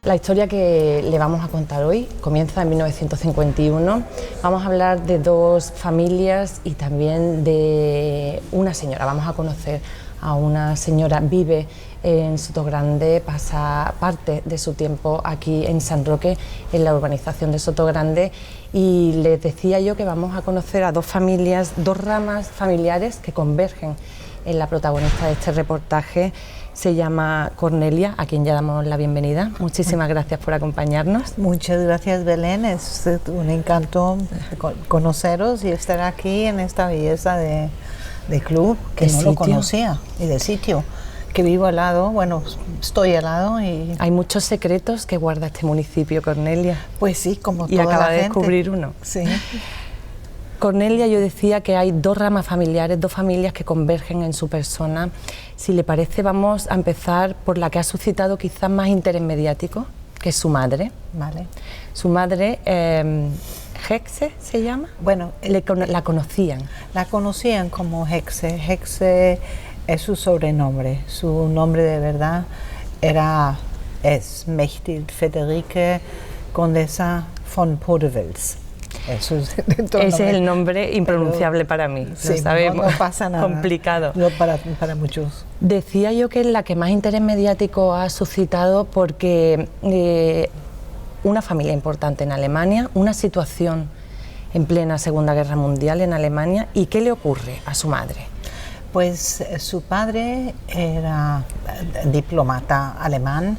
La historia que le vamos a contar hoy comienza en 1951. Vamos a hablar de dos familias y también de una señora. Vamos a conocer a una señora, vive en Sotogrande, pasa parte de su tiempo aquí en San Roque, en la urbanización de Sotogrande, y les decía yo que vamos a conocer a dos familias, dos ramas familiares que convergen en la protagonista de este reportaje. Se llama Cornelia, a quien ya damos la bienvenida. Muchísimas gracias por acompañarnos. Muchas gracias, Belén. Es un encanto conoceros y estar aquí en esta belleza de club que no lo conocía, y de sitio que vivo al lado. Bueno, estoy al lado y... Hay muchos secretos que guarda este municipio, Cornelia. Pues sí, como y toda acaba la de gente. descubrir uno. Sí. Cornelia, yo decía que hay dos ramas familiares, dos familias que convergen en su persona. Si le parece, vamos a empezar por la que ha suscitado quizás más interés mediático, que es su madre. Vale. Su madre, Hexe, ¿se llama? Bueno, la conocían. La conocían como Hexe. Hexe es su sobrenombre. Su nombre de verdad es Mechthild Friederike Condesa von Podewils. Ese es el nombre impronunciable para mí, sí, lo sabemos. No pasa nada. Complicado. No para muchos. Decía yo que es la que más interés mediático ha suscitado porque una familia importante en Alemania, una situación en plena Segunda Guerra Mundial en Alemania. ¿Y qué le ocurre a su madre? Pues su padre era diplomata alemán.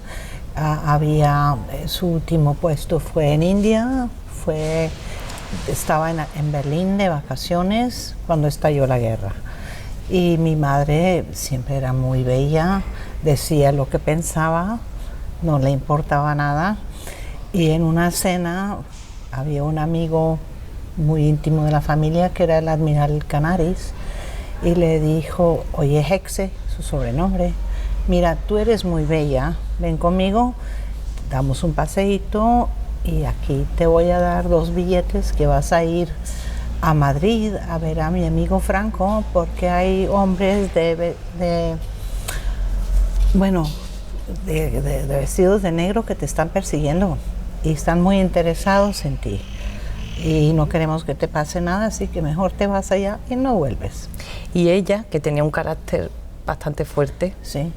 Su último puesto fue en India. Estaba en Berlín de vacaciones cuando estalló la guerra. Y mi madre siempre era muy bella, decía lo que pensaba, no le importaba nada. Y en una cena había un amigo muy íntimo de la familia que era el admiral Canaris, y le dijo: oye, Hexe, su sobrenombre, mira, tú eres muy bella, ven conmigo, damos un paseíto y aquí te voy a dar 2 billetes que vas a ir a Madrid a ver a mi amigo Franco, porque hay hombres de vestidos de negro que te están persiguiendo y están muy interesados en ti. Y no queremos que te pase nada, así que mejor te vas allá y no vuelves. Y ella, que tenía un carácter bastante fuerte, sí,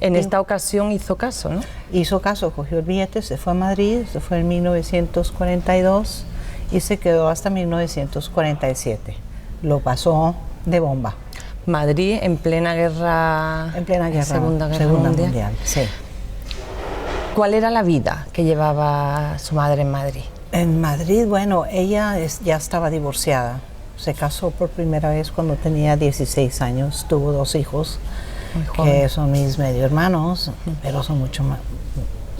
en esta ocasión hizo caso, ¿no? Hizo caso, cogió el billete, se fue a Madrid, se fue en 1942 y se quedó hasta 1947. Lo pasó de bomba. Madrid en plena guerra, Segunda Guerra Mundial. Sí. ¿Cuál era la vida que llevaba su madre en Madrid? En Madrid, bueno, ella ya estaba divorciada. Se casó por primera vez cuando tenía 16 años, tuvo 2 hijos, que son mis medio hermanos, pero son mucho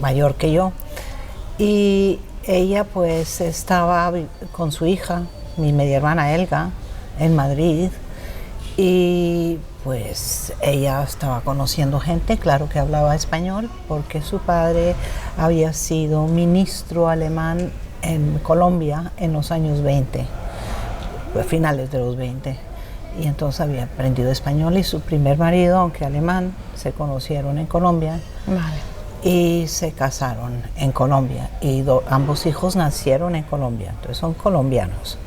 mayor que yo. Y ella pues estaba con su hija, mi media hermana Elga, en Madrid, y pues ella estaba conociendo gente, claro que hablaba español, porque su padre había sido ministro alemán en Colombia en los años 20. Finales de los 20, y entonces había aprendido español, y su primer marido, aunque alemán, se conocieron en Colombia. Vale. Y se casaron en Colombia, y ambos hijos nacieron en Colombia, entonces son colombianos.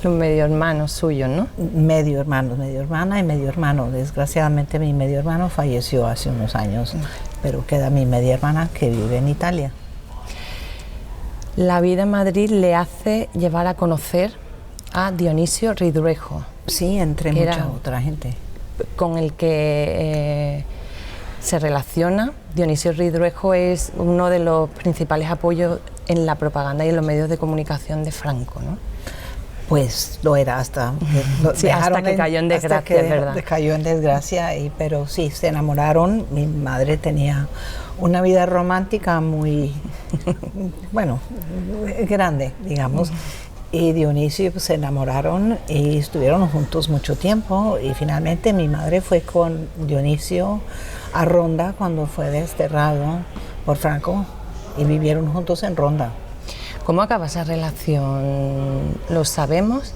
Un medio hermano suyo, ¿no? Medio hermano, medio hermana y medio hermano. Desgraciadamente mi medio hermano falleció hace unos años, pero queda mi media hermana que vive en Italia. La vida en Madrid le hace llevar a conocer a Dionisio Ridruejo. Sí, entre mucha otra gente. Con el que se relaciona. Dionisio Ridruejo es uno de los principales apoyos en la propaganda y en los medios de comunicación de Franco, ¿no? Pues lo era hasta que cayó en desgracia, es verdad. Cayó en desgracia, pero sí, se enamoraron. Mi madre tenía una vida romántica muy, grande, digamos. Y Dionisio se enamoraron y estuvieron juntos mucho tiempo, y finalmente mi madre fue con Dionisio a Ronda cuando fue desterrado por Franco, y vivieron juntos en Ronda. ¿Cómo acaba esa relación? ¿Lo sabemos?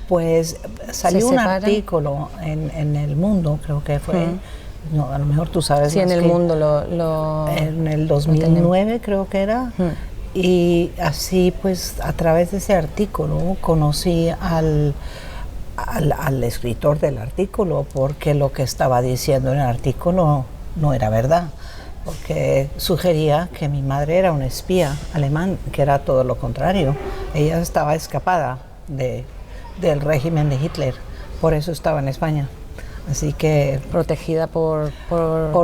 Pues salió un artículo en El Mundo, creo que fue, no, a lo mejor tú sabes Sí, más en el que mundo en el 2009 creo que era. Y así pues a través de ese artículo conocí al escritor del artículo, porque lo que estaba diciendo en el artículo no era verdad, porque sugería que mi madre era un espía alemán, que era todo lo contrario. Ella estaba escapada del régimen de Hitler, por eso estaba en España. Así que protegida por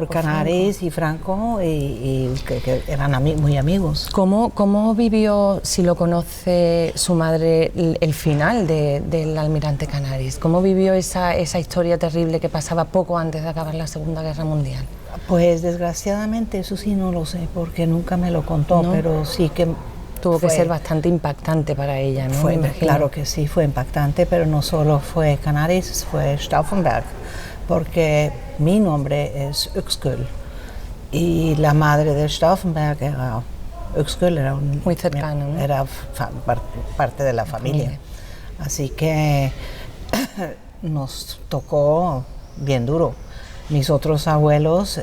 Canaris y Franco, y que eran muy amigos. ¿Cómo vivió, si lo conoce su madre, el final del almirante Canaris? ¿Cómo vivió esa historia terrible que pasaba poco antes de acabar la Segunda Guerra Mundial? Pues desgraciadamente eso sí no lo sé, porque nunca me lo contó, ¿no? Pero sí que tuvo que ser bastante impactante para ella, ¿no? Claro que sí, fue impactante, pero no solo fue Canaris, fue Stauffenberg, porque mi nombre es Uexküll y la madre de Stauffenberg era Uexküll, era muy cercana, ¿no? Era parte de la familia. Así que nos tocó bien duro. Mis otros abuelos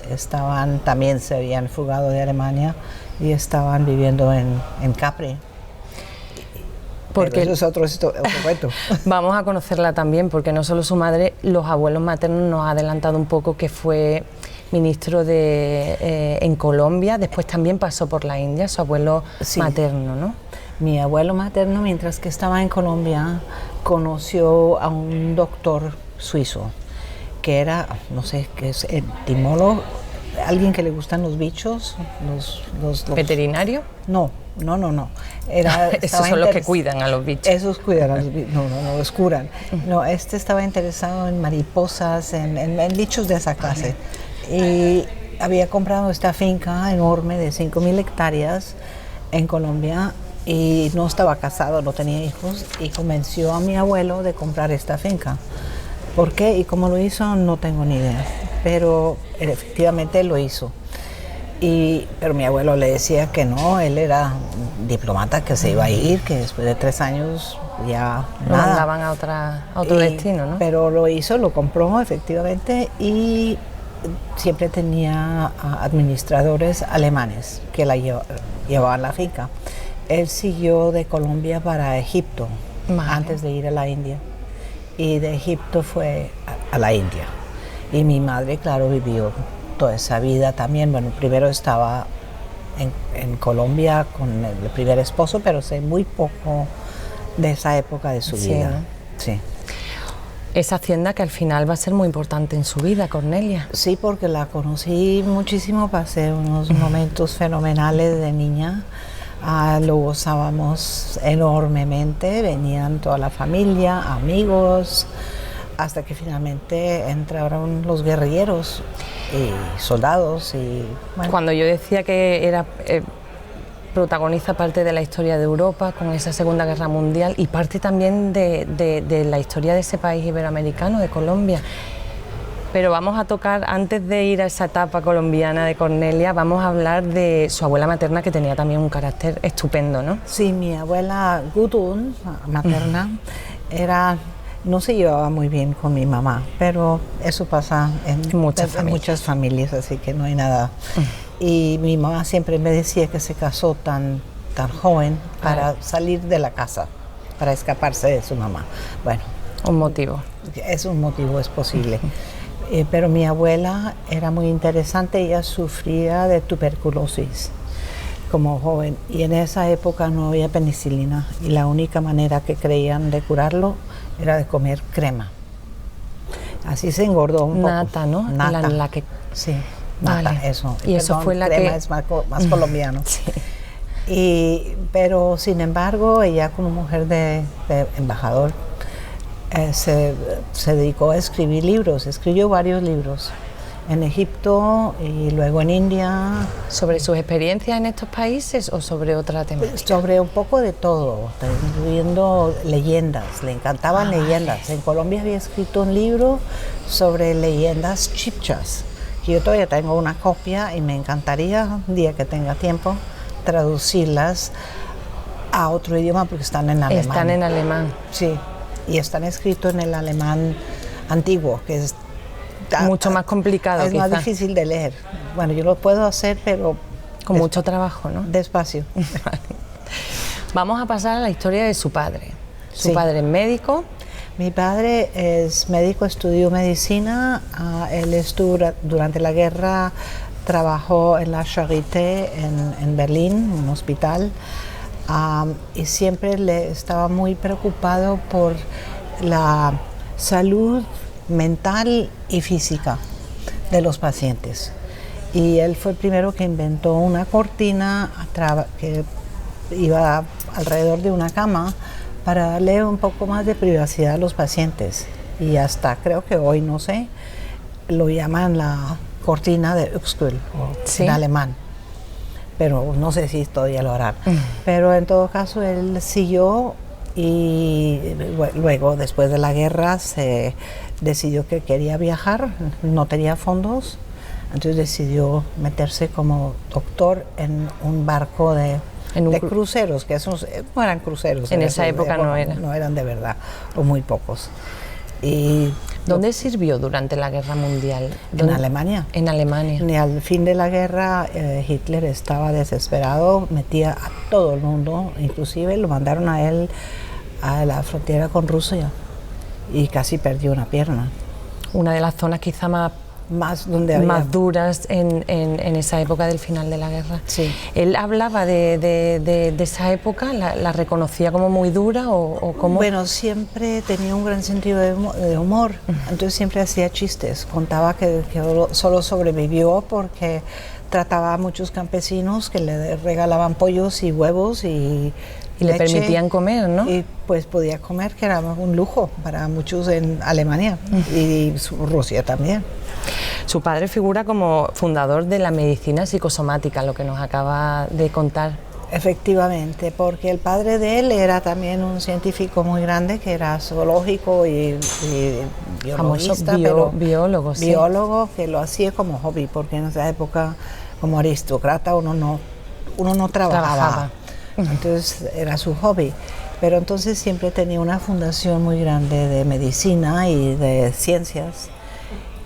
también se habían fugado de Alemania y estaban viviendo en Capri. Porque eso es otro cuento. Vamos a conocerla también, porque no solo su madre, los abuelos maternos nos ha adelantado un poco que fue ministro en Colombia, después también pasó por la India, su abuelo materno, ¿no? Mi abuelo materno, mientras que estaba en Colombia, conoció a un doctor suizo, que era, no sé, que es entomólogo, alguien que le gustan los bichos, los ¿veterinario? No. Esos son los que cuidan a los bichos. Esos cuidan a los bichos, no los curan. No, estaba interesado en mariposas, en bichos de esa clase. Y había comprado esta finca enorme de 5,000 hectáreas en Colombia y no estaba casado, no tenía hijos, y convenció a mi abuelo de comprar esta finca. ¿Por qué y cómo lo hizo? No tengo ni idea, pero efectivamente lo hizo. Pero mi abuelo le decía que no, él era diplomata, que se iba a ir, que después de 3 años ya lo mandaban a otro destino, ¿no? Pero lo hizo, lo compró efectivamente, y siempre tenía administradores alemanes que llevaban la finca. Él siguió de Colombia para Egipto, antes de ir a la India, y de Egipto fue a la India. Y mi madre, claro, vivió toda esa vida también. Bueno, primero estaba en Colombia con el primer esposo, pero sé muy poco de esa época de su vida. ¿No? Sí. Esa hacienda que al final va a ser muy importante en su vida, Cornelia. Sí, porque la conocí muchísimo, pasé unos momentos fenomenales de niña. Lo gozábamos enormemente, venían toda la familia, amigos, hasta que finalmente entraron los guerrilleros y soldados. Bueno. Cuando yo decía que era protagoniza parte de la historia de Europa con esa Segunda Guerra Mundial y parte también de la historia de ese país iberoamericano, de Colombia. Pero vamos a tocar, antes de ir a esa etapa colombiana de Cornelia, vamos a hablar de su abuela materna, que tenía también un carácter estupendo, ¿no? Sí, mi abuela Gudrun, materna, no se llevaba muy bien con mi mamá, pero eso pasa en muchas familias, así que no hay nada. Y mi mamá siempre me decía que se casó tan joven para salir de la casa, para escaparse de su mamá. Bueno. Un motivo. Es un motivo, es posible. Pero mi abuela era muy interesante, ella sufría de tuberculosis como joven, y en esa época no había penicilina, y la única manera que creían de curarlo era de comer crema. Así se engordó un poco. Nata, ¿no? Nata. Sí, nata, vale. Eso. Y eso fue la crema que... es más colombiano. Sí. Pero sin embargo, ella como mujer de embajador se dedicó a escribir libros, escribió varios libros en Egipto y luego en India. ¿Sobre sus experiencias en estos países o sobre otra temática? Sobre un poco de todo, incluyendo leyendas, le encantaban leyendas. En Colombia había escrito un libro sobre leyendas chipchas, que yo todavía tengo una copia y me encantaría, un día que tenga tiempo, traducirlas a otro idioma, porque están en alemán. Están en alemán. Sí. Y están escritos en el alemán antiguo, que es mucho más complicado. Es más difícil de leer. Bueno, yo lo puedo hacer, pero con mucho trabajo, ¿no? Despacio. Vamos a pasar a la historia de su padre. Su padre es médico. Mi padre es médico, estudió medicina. Él estuvo durante la guerra, trabajó en la Charité en Berlín, un hospital, y siempre le estaba muy preocupado por la salud mental y física de los pacientes. Y él fue el primero que inventó una cortina que iba alrededor de una cama para darle un poco más de privacidad a los pacientes. Y hasta creo que hoy, no sé, lo llaman la cortina de Uexküll, en alemán. Pero no sé si todavía lo harán. Pero en todo caso, él siguió y luego, después de la guerra, se decidió que quería viajar, no tenía fondos, entonces decidió meterse como doctor en un barco de cruceros, que esos no eran cruceros. En esa época no eran. No eran de verdad, o muy pocos. Y ¿dónde sirvió durante la Guerra Mundial? En Alemania. En Alemania. Y al fin de la guerra, Hitler estaba desesperado, metía a todo el mundo, inclusive lo mandaron a él a la frontera con Rusia y casi perdió una pierna. Una de las zonas quizá más duras en esa época del final de la guerra. Sí. ¿Él hablaba de esa época? ¿La reconocía como muy dura o cómo? Bueno, siempre tenía un gran sentido de humor, entonces siempre hacía chistes. Contaba que solo sobrevivió porque trataba a muchos campesinos que le regalaban pollos y huevos y le permitían comer, ¿no? Y pues podía comer, que era un lujo para muchos en Alemania y Rusia también. Su padre figura como fundador de la medicina psicosomática, lo que nos acaba de contar. Efectivamente, porque el padre de él era también un científico muy grande, que era zoológico y biologista, biólogo, sí. Biólogo, que lo hacía como hobby, porque en esa época, como aristócrata, uno no trabajaba. Entonces era su hobby, pero entonces siempre tenía una fundación muy grande de medicina y de ciencias,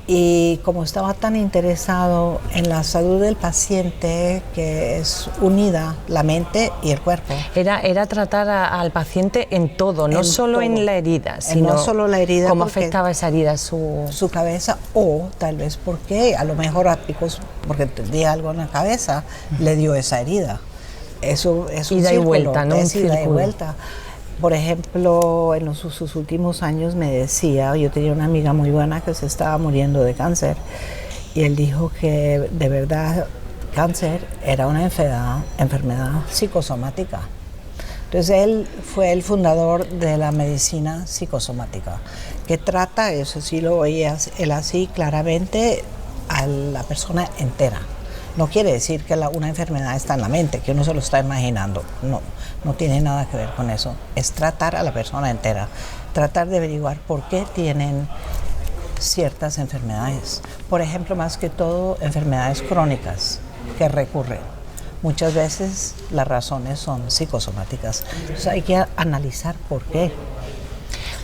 y como estaba tan interesado en la salud del paciente, que es unida la mente y el cuerpo. Era tratar al paciente en todo, no solo en la herida, sino no solo la herida, cómo afectaba esa herida su cabeza, o tal vez porque a lo mejor porque tenía algo en la cabeza, le dio esa herida. Eso es un ida círculo, y vuelta, ¿no? Ida y vuelta. Por ejemplo, en sus últimos años me decía, yo tenía una amiga muy buena que se estaba muriendo de cáncer, y él dijo que de verdad cáncer era una enfermedad psicosomática. Entonces él fue el fundador de la medicina psicosomática, que trata, eso sí lo oía él así claramente, a la persona entera. No quiere decir que una enfermedad está en la mente, que uno se lo está imaginando. No tiene nada que ver con eso. Es tratar a la persona entera, tratar de averiguar por qué tienen ciertas enfermedades. Por ejemplo, más que todo, enfermedades crónicas que recurren. Muchas veces las razones son psicosomáticas. Entonces hay que analizar por qué.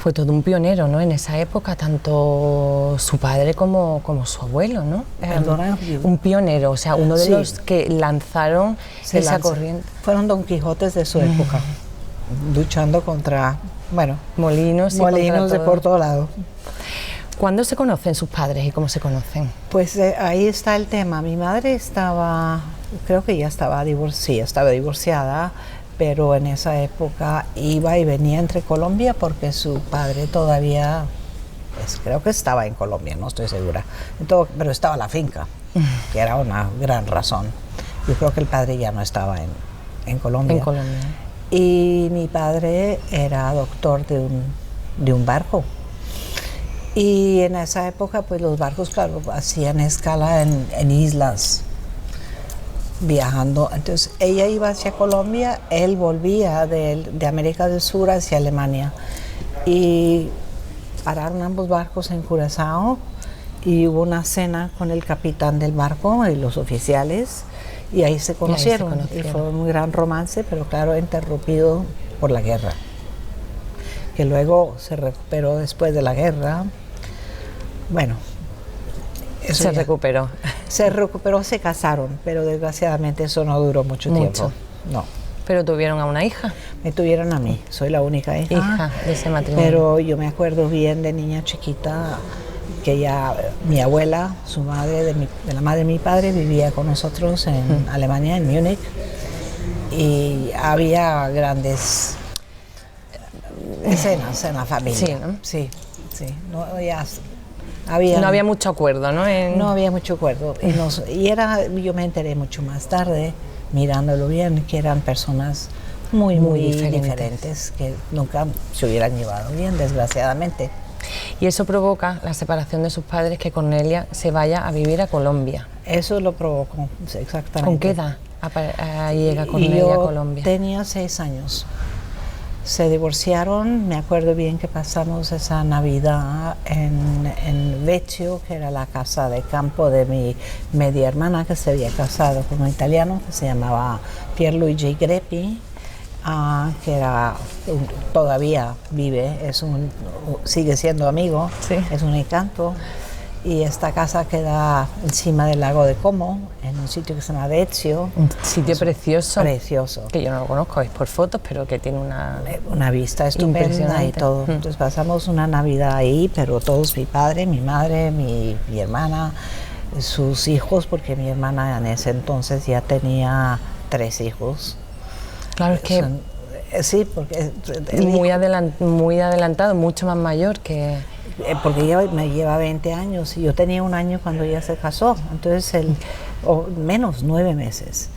Fue todo un pionero, ¿no? En esa época, tanto su padre como su abuelo, ¿no? Perdona. Un pionero, o sea, uno de los que lanzaron esa corriente. Fueron Don Quijotes de su época, luchando contra, molinos de por todo lado. ¿Cuándo se conocen sus padres y cómo se conocen? Pues ahí está el tema. Mi madre creo que ya estaba divorciada, pero en esa época iba y venía entre Colombia porque su padre todavía, creo que estaba en Colombia, no estoy segura, pero estaba la finca, que era una gran razón. Yo creo que el padre ya no estaba en Colombia. En Colombia. Y mi padre era doctor de un barco. Y en esa época, pues los barcos, claro, hacían escala en islas, viajando. Entonces ella iba hacia Colombia, él volvía de América del Sur hacia Alemania, y pararon ambos barcos en Curazao y hubo una cena con el capitán del barco y los oficiales, y ahí se conocieron. Y fue un gran romance, pero claro, interrumpido por la guerra, que luego se recuperó después de la guerra. Bueno, Se recuperó. Se recuperó, se casaron, pero desgraciadamente eso no duró mucho tiempo. No. Pero tuvieron a una hija. Me tuvieron a mí, soy la única hija de ese matrimonio. Pero yo me acuerdo bien de niña chiquita que ya mi abuela, su madre, de la madre de mi padre, vivía con nosotros en Alemania, en Múnich, y había grandes escenas en la familia. Sí, ¿no? Sí. No había mucho acuerdo, ¿no? No había mucho acuerdo. Yo me enteré mucho más tarde, mirándolo bien, que eran personas muy diferentes, que nunca se hubieran llevado bien, desgraciadamente. Y eso provoca la separación de sus padres, que Cornelia se vaya a vivir a Colombia. Eso lo provocó, exactamente. ¿Con qué edad llega Cornelia a Colombia? Tenía 6 años. Se divorciaron, me acuerdo bien que pasamos esa Navidad en Vecchio, que era la casa de campo de mi media hermana, que se había casado con un italiano que se llamaba Pierluigi Greppi, que todavía vive, sigue siendo amigo, sí. Es un encanto. Y esta casa queda encima del lago de Como, en un sitio que se llama Vecchio. Un sitio precioso. Precioso. Que yo no lo conozco, es por fotos, pero que tiene una vista estupenda y todo. Entonces pasamos una Navidad ahí, pero todos, mi padre, mi madre, mi hermana, sus hijos, porque mi hermana en ese entonces ya tenía 3 hijos. Claro, es que... sí, porque... muy adelantado, mucho más mayor que... Porque ella me lleva 20 años y yo tenía 1 año cuando ella se casó, entonces o menos 9 meses.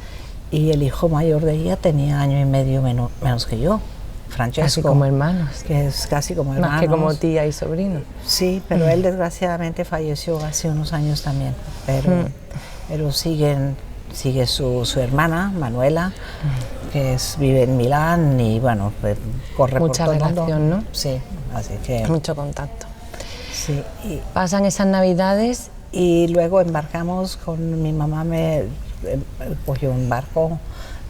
Y el hijo mayor de ella tenía 1 año y medio menos que yo, Francesco. Casi como hermanos. Que es casi como hermanos. Más que como tía y sobrino. Sí, pero él desgraciadamente falleció hace unos años también. Pero sigue su hermana, Manuela, que vive en Milán y bueno, corre mucha por todo el relación, mundo. ¿no? Sí, así que... mucho contacto. Sí, pasan esas Navidades y luego embarcamos mi mamá me cogió un barco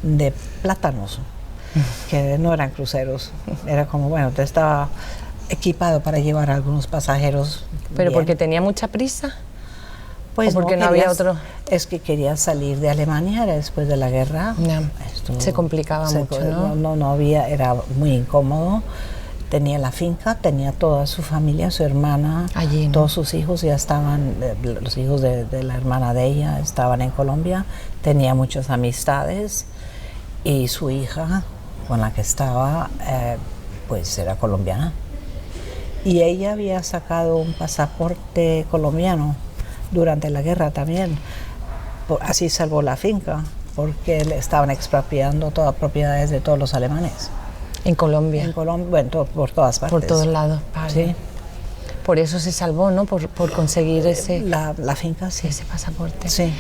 de plátanos, que no eran cruceros, era como, bueno, estaba equipado para llevar a algunos pasajeros. ¿Pero bien. Porque tenía mucha prisa? Pues ¿O porque no había otro? Es que quería salir de Alemania, era después de la guerra. Se complicaba mucho, ¿no? No había, era muy incómodo. Tenía la finca, tenía toda su familia, su hermana, allí, ¿no? Todos sus hijos ya estaban, los hijos de la hermana de ella estaban en Colombia, tenía muchas amistades y su hija con la que estaba, pues era colombiana. Y ella había sacado un pasaporte colombiano durante la guerra también, así salvó la finca, porque le estaban expropiando todas propiedades de todos los alemanes. En Colombia. En Colombia, bueno, por todas partes. Por todos lados, vale. Sí. Por eso se salvó, ¿no? Por conseguir la finca, sí. Ese pasaporte. Sí.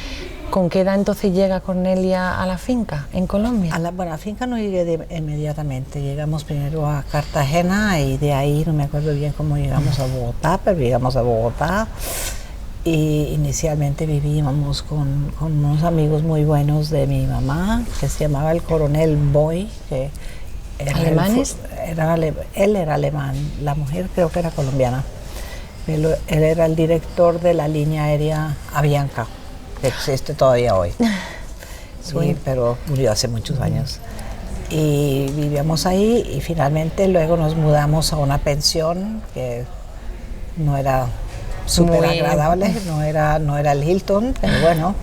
¿Con qué edad entonces llega Cornelia a la finca en Colombia? A la finca no llegué inmediatamente. Llegamos primero a Cartagena y de ahí no me acuerdo bien cómo llegamos a Bogotá, pero llegamos a Bogotá. Y inicialmente vivíamos con unos amigos muy buenos de mi mamá, que se llamaba el coronel Boy, que ¿alemanes? Él era alemán, la mujer creo que era colombiana. Él era el director de la línea aérea Avianca, que existe todavía hoy. Sí, pero murió hace muchos años. Y vivíamos ahí y finalmente luego nos mudamos a una pensión que no era súper agradable, no era el Hilton, pero bueno.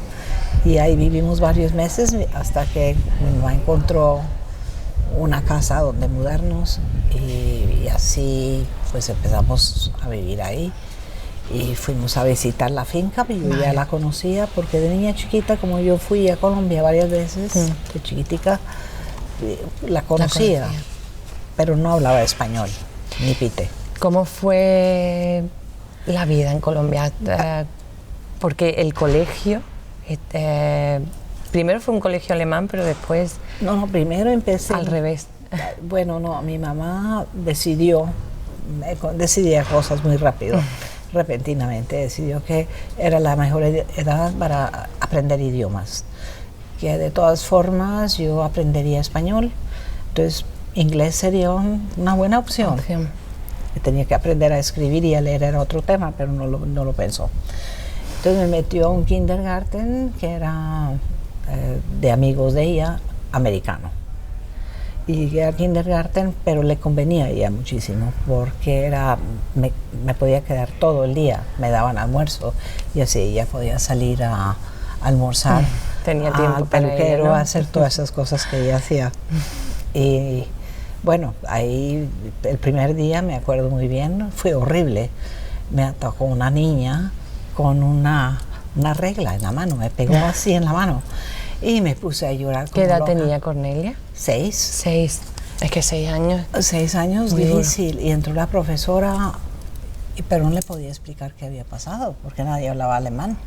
Y ahí vivimos varios meses hasta que mi mamá encontró una casa donde mudarnos y así pues empezamos a vivir ahí y fuimos a visitar la finca, yo ya la conocía porque de niña chiquita, como yo fui a Colombia varias veces, de chiquitica, la conocía, pero no hablaba español, ni pite. ¿Cómo fue la vida en Colombia? Porque el colegio... primero fue un colegio alemán, pero después... No, primero empecé... Al revés. Bueno, no, mi mamá decidía cosas muy rápido, repentinamente. Decidió que era la mejor edad para aprender idiomas. Que de todas formas yo aprendería español, entonces inglés sería una buena opción. Tenía que aprender a escribir y a leer era otro tema, pero no lo pensó. Entonces me metió a un kindergarten que era de amigos de ella, americano. Y llegué al kindergarten, pero le convenía a ella muchísimo, porque me podía quedar todo el día, me daban almuerzo, y así ella podía salir a almorzar, tenía tiempo al para peluquero, ella, ¿no? a hacer todas esas cosas que ella hacía. Y bueno, ahí el primer día me acuerdo muy bien, fue horrible. Me atacó una niña con una regla en la mano, me pegó así en la mano. Y me puse a llorar. ¿Qué edad loca. tenía Cornelia? 6. 6. Es que 6 años. 6 años, muy difícil. Duro. Y entró la profesora, pero no le podía explicar qué había pasado, porque nadie hablaba alemán.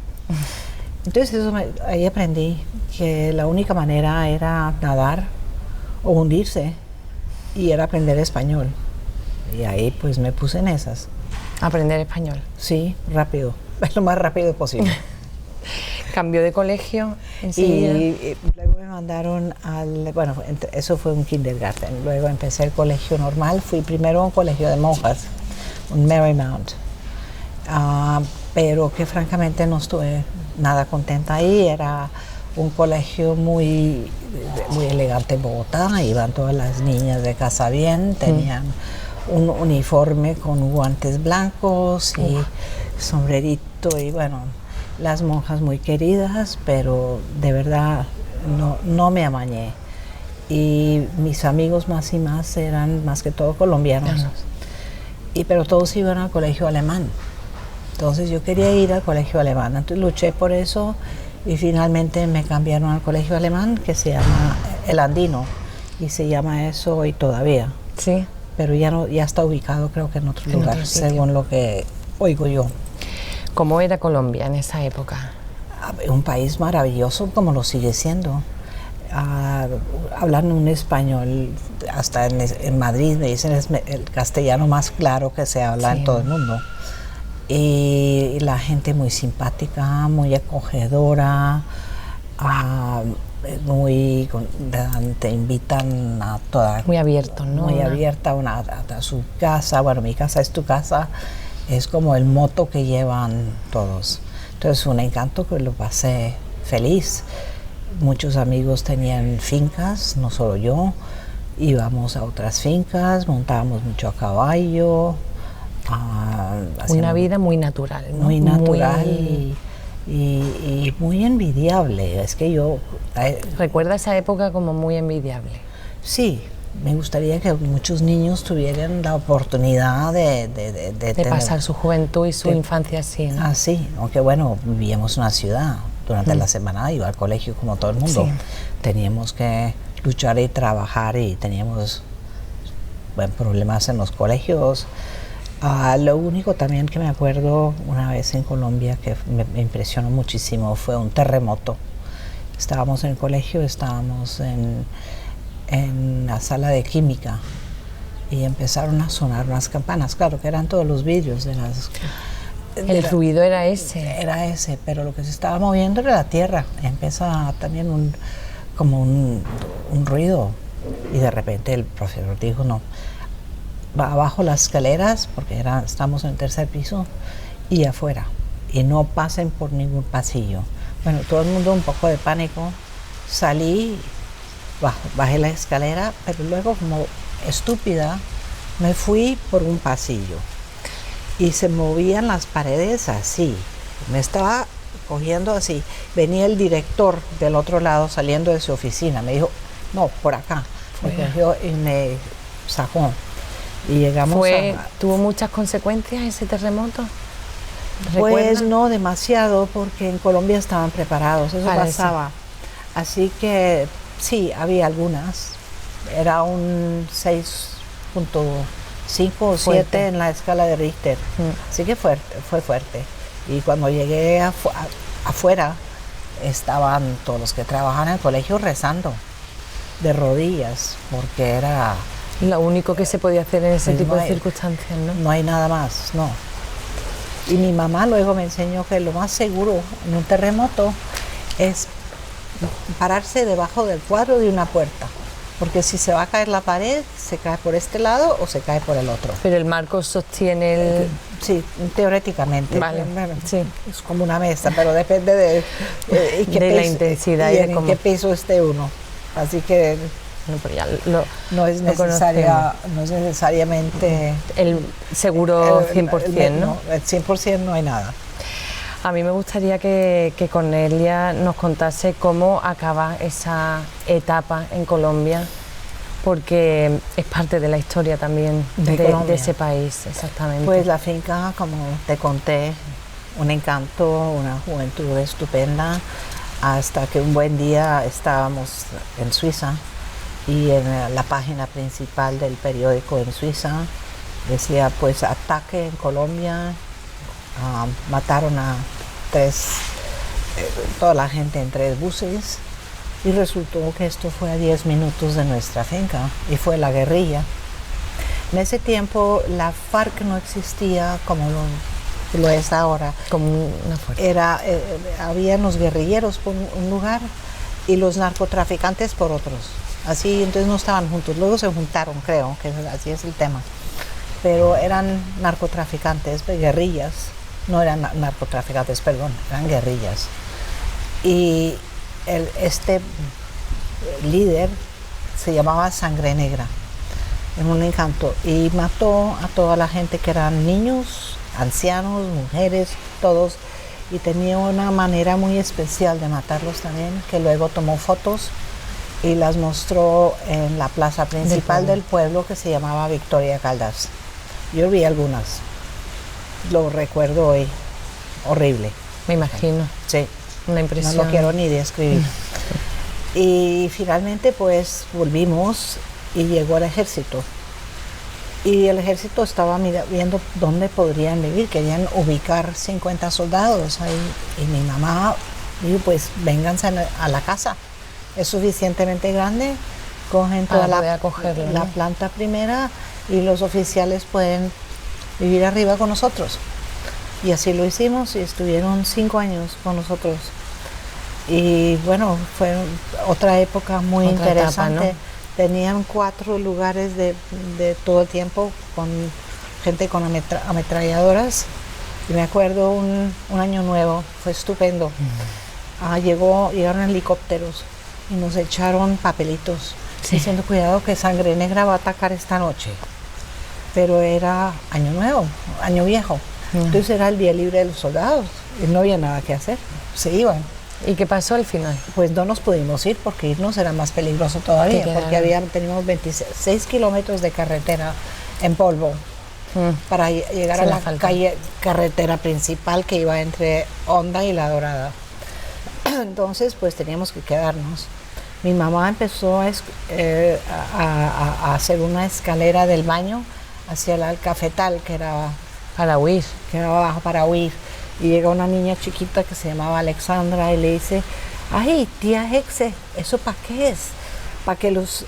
Entonces ahí aprendí que la única manera era nadar o hundirse, y era aprender español. Y ahí pues me puse en esas. ¿Aprender español? Sí, rápido, lo más rápido posible. ¿Cambió de colegio enseguida? Y luego me mandaron bueno, eso fue un kindergarten. Luego empecé el colegio normal. Fui primero a un colegio de monjas, un Marymount. Pero que francamente no estuve nada contenta ahí. Era un colegio muy elegante en Bogotá. Iban todas las niñas de casa bien, tenían un uniforme con guantes blancos y sombrerito, y bueno, las monjas muy queridas, pero de verdad no me amañé. Y mis amigos más y más eran más que todo colombianos. Pero todos iban al colegio alemán. Entonces yo quería ir al colegio alemán. Entonces luché por eso y finalmente me cambiaron al colegio alemán, que se llama El Andino, y se llama eso hoy todavía. Sí. Pero ya está ubicado, creo que en otro lugar, según lo que oigo yo. ¿Cómo era Colombia en esa época? Un país maravilloso, como lo sigue siendo. Hablan un español, hasta en Madrid me dicen es el castellano más claro que se habla en todo el mundo. Y la gente muy simpática, muy acogedora, te invitan a toda... Muy abierto, ¿no? Muy abierta a su casa. Bueno, mi casa es tu casa, es como el moto que llevan todos. Entonces, un encanto, que lo pasé feliz. Muchos amigos tenían fincas, no solo yo. Íbamos a otras fincas, montábamos mucho a caballo. Una vida muy natural, ¿no? Muy natural y muy envidiable. Es que yo... ¿Recuerda esa época como muy envidiable? Sí, me gustaría que muchos niños tuvieran la oportunidad de pasar su juventud y su infancia así, ¿no? Así, aunque bueno, vivíamos en una ciudad. Durante la semana iba al colegio como todo el mundo. Sí. Teníamos que luchar y trabajar y teníamos problemas en los colegios. Lo único también que me acuerdo una vez en Colombia que me impresionó muchísimo fue un terremoto. Estábamos en el colegio, estábamos en la sala de química y empezaron a sonar unas campanas, claro que eran todos los vidrios de las... El ruido era ese. Era ese, pero lo que se estaba moviendo era la tierra. Empieza también como un ruido, y de repente el profesor dijo, no, va abajo las escaleras, porque estamos en el tercer piso, y afuera, y no pasen por ningún pasillo. Bueno, todo el mundo un poco de pánico. Salí, bajé la escalera, pero luego, como estúpida, me fui por un pasillo y se movían las paredes así. Me estaba cogiendo así. Venía el director del otro lado saliendo de su oficina. Me dijo, no, por acá. Me cogió y me sacó. Y llegamos ¿Tuvo muchas consecuencias ese terremoto? Pues no demasiado, porque en Colombia estaban preparados, eso pasaba. Así que sí, había algunas. Era un 6.5 o 7 en la escala de Richter. Así que fue fuerte. Y cuando llegué afuera, estaban todos los que trabajaban en el colegio rezando de rodillas, porque era... Lo único que se podía hacer en ese tipo de circunstancias, ¿no? No hay nada más, no. Y mi mamá luego me enseñó que lo más seguro en un terremoto es pararse debajo del cuadro de una puerta, porque si se va a caer la pared, se cae por este lado o se cae por el otro. Pero el marco sostiene Sí, teóricamente. Vale, Bueno, sí. es como una mesa, pero depende de, de la intensidad y de en cómo. qué piso esté uno. Así que No, pero ya no es no es necesariamente el seguro 100%, ¿no? El 100% no hay nada. A mí me gustaría que Cornelia nos contase cómo acaba esa etapa en Colombia, porque es parte de la historia también de ese país, exactamente. Pues la finca, como te conté, un encanto, una juventud estupenda, hasta que un buen día estábamos en Suiza y en la página principal del periódico en Suiza decía, pues, ataque en Colombia, mataron a toda la gente en 3 buses, y resultó que esto fue a 10 minutos de nuestra finca y fue la guerrilla. En ese tiempo la FARC no existía como lo es ahora. Como una fuerza. Habían los guerrilleros por un lugar y los narcotraficantes por otros. Así, entonces no estaban juntos. Luego se juntaron, creo, que así es el tema. Pero eran narcotraficantes, guerrillas. No eran narcotraficantes, perdón, eran guerrillas. Y este líder se llamaba Sangre Negra, en un encanto, y mató a toda la gente que eran niños, ancianos, mujeres, todos, y tenía una manera muy especial de matarlos también, que luego tomó fotos y las mostró en la plaza principal del pueblo, que se llamaba Victoria Caldas. Yo vi algunas, lo recuerdo hoy, horrible. Me imagino. Sí. Una impresión. No lo quiero ni describir. Y finalmente pues volvimos y llegó el ejército. Y el ejército estaba viendo dónde podrían vivir, querían ubicar 50 soldados ahí. Y mi mamá dijo, pues vénganse a la casa, es suficientemente grande, cogen toda la planta primera y los oficiales pueden vivir arriba con nosotros. Y así lo hicimos y estuvieron 5 años con nosotros. Y bueno, fue otra época muy interesante. Etapa, ¿no? Tenían 4 lugares de todo el tiempo con gente con ametralladoras. Y me acuerdo un año nuevo, fue estupendo. Llegaron helicópteros y nos echaron papelitos diciendo, cuidado que Sangre Negra va a atacar esta noche. Pero era año nuevo, año viejo. Entonces era el día libre de los soldados y no había nada que hacer, se iban. ¿Y qué pasó al final? Pues no nos pudimos ir porque irnos era más peligroso todavía, porque teníamos 26 kilómetros de carretera en polvo para llegar a la carretera principal que iba entre Honda y La Dorada. Entonces pues teníamos que quedarnos. Mi mamá empezó a hacer una escalera del baño hacia el cafetal, que era para huir. Que era abajo para huir. Y llega una niña chiquita que se llamaba Alexandra y le dice, ay, tía Hexe, ¿eso para qué es? Para que los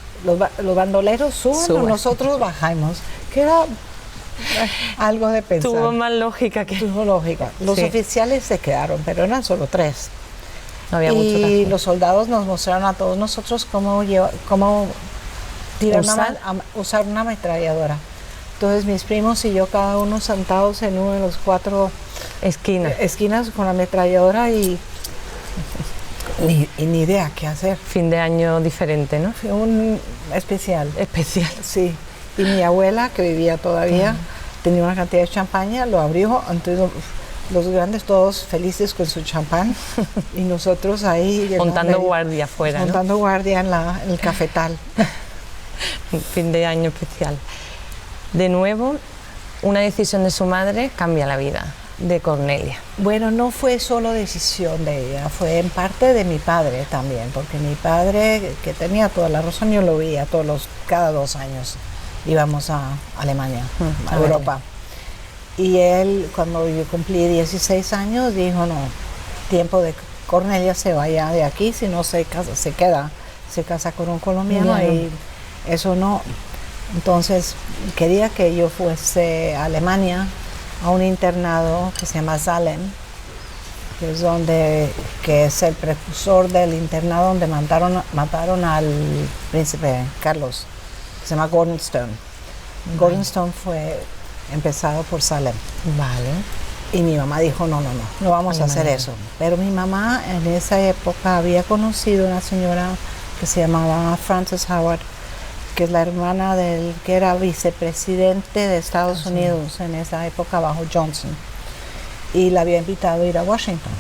bandoleros suban o nosotros bajamos. Que era algo de pensar. Tuvo más lógica que... Tuvo lógica. Los oficiales se quedaron, pero eran solo 3. No había mucho que hacer. Los soldados nos mostraron a todos nosotros cómo usar una ametralladora. Entonces mis primos y yo, cada uno sentados en uno de los 4 esquinas con la ametralladora y ni idea qué hacer. Fin de año diferente, ¿no? Fue un especial. Especial. Sí. Y mi abuela, que vivía todavía, tenía una cantidad de champaña, lo abrió, entonces los grandes todos felices con su champán y nosotros ahí... Montando guardia afuera, ¿no? Montando guardia en el cafetal. Fin de año especial. De nuevo, una decisión de su madre cambia la vida de Cornelia. Bueno, no fue solo decisión de ella, fue en parte de mi padre también, porque mi padre, que tenía toda la razón, yo lo veía cada 2 años. Íbamos a Alemania, a Europa. Y él, cuando yo cumplí 16 años, dijo, no, tiempo de Cornelia se vaya de aquí, si no se casa con un colombiano y eso no. Entonces quería que yo fuese a Alemania a un internado que se llama Salem, que es el precursor del internado donde mataron al príncipe Carlos, que se llama Gordon Stone. Gordon Stone fue empezado por Salem. Vale. Y mi mamá dijo, no vamos a hacer eso. Pero mi mamá en esa época había conocido una señora que se llamaba Frances Howard, que es la hermana del que era vicepresidente de Estados Unidos en esa época bajo Johnson. Y la había invitado a ir a Washington.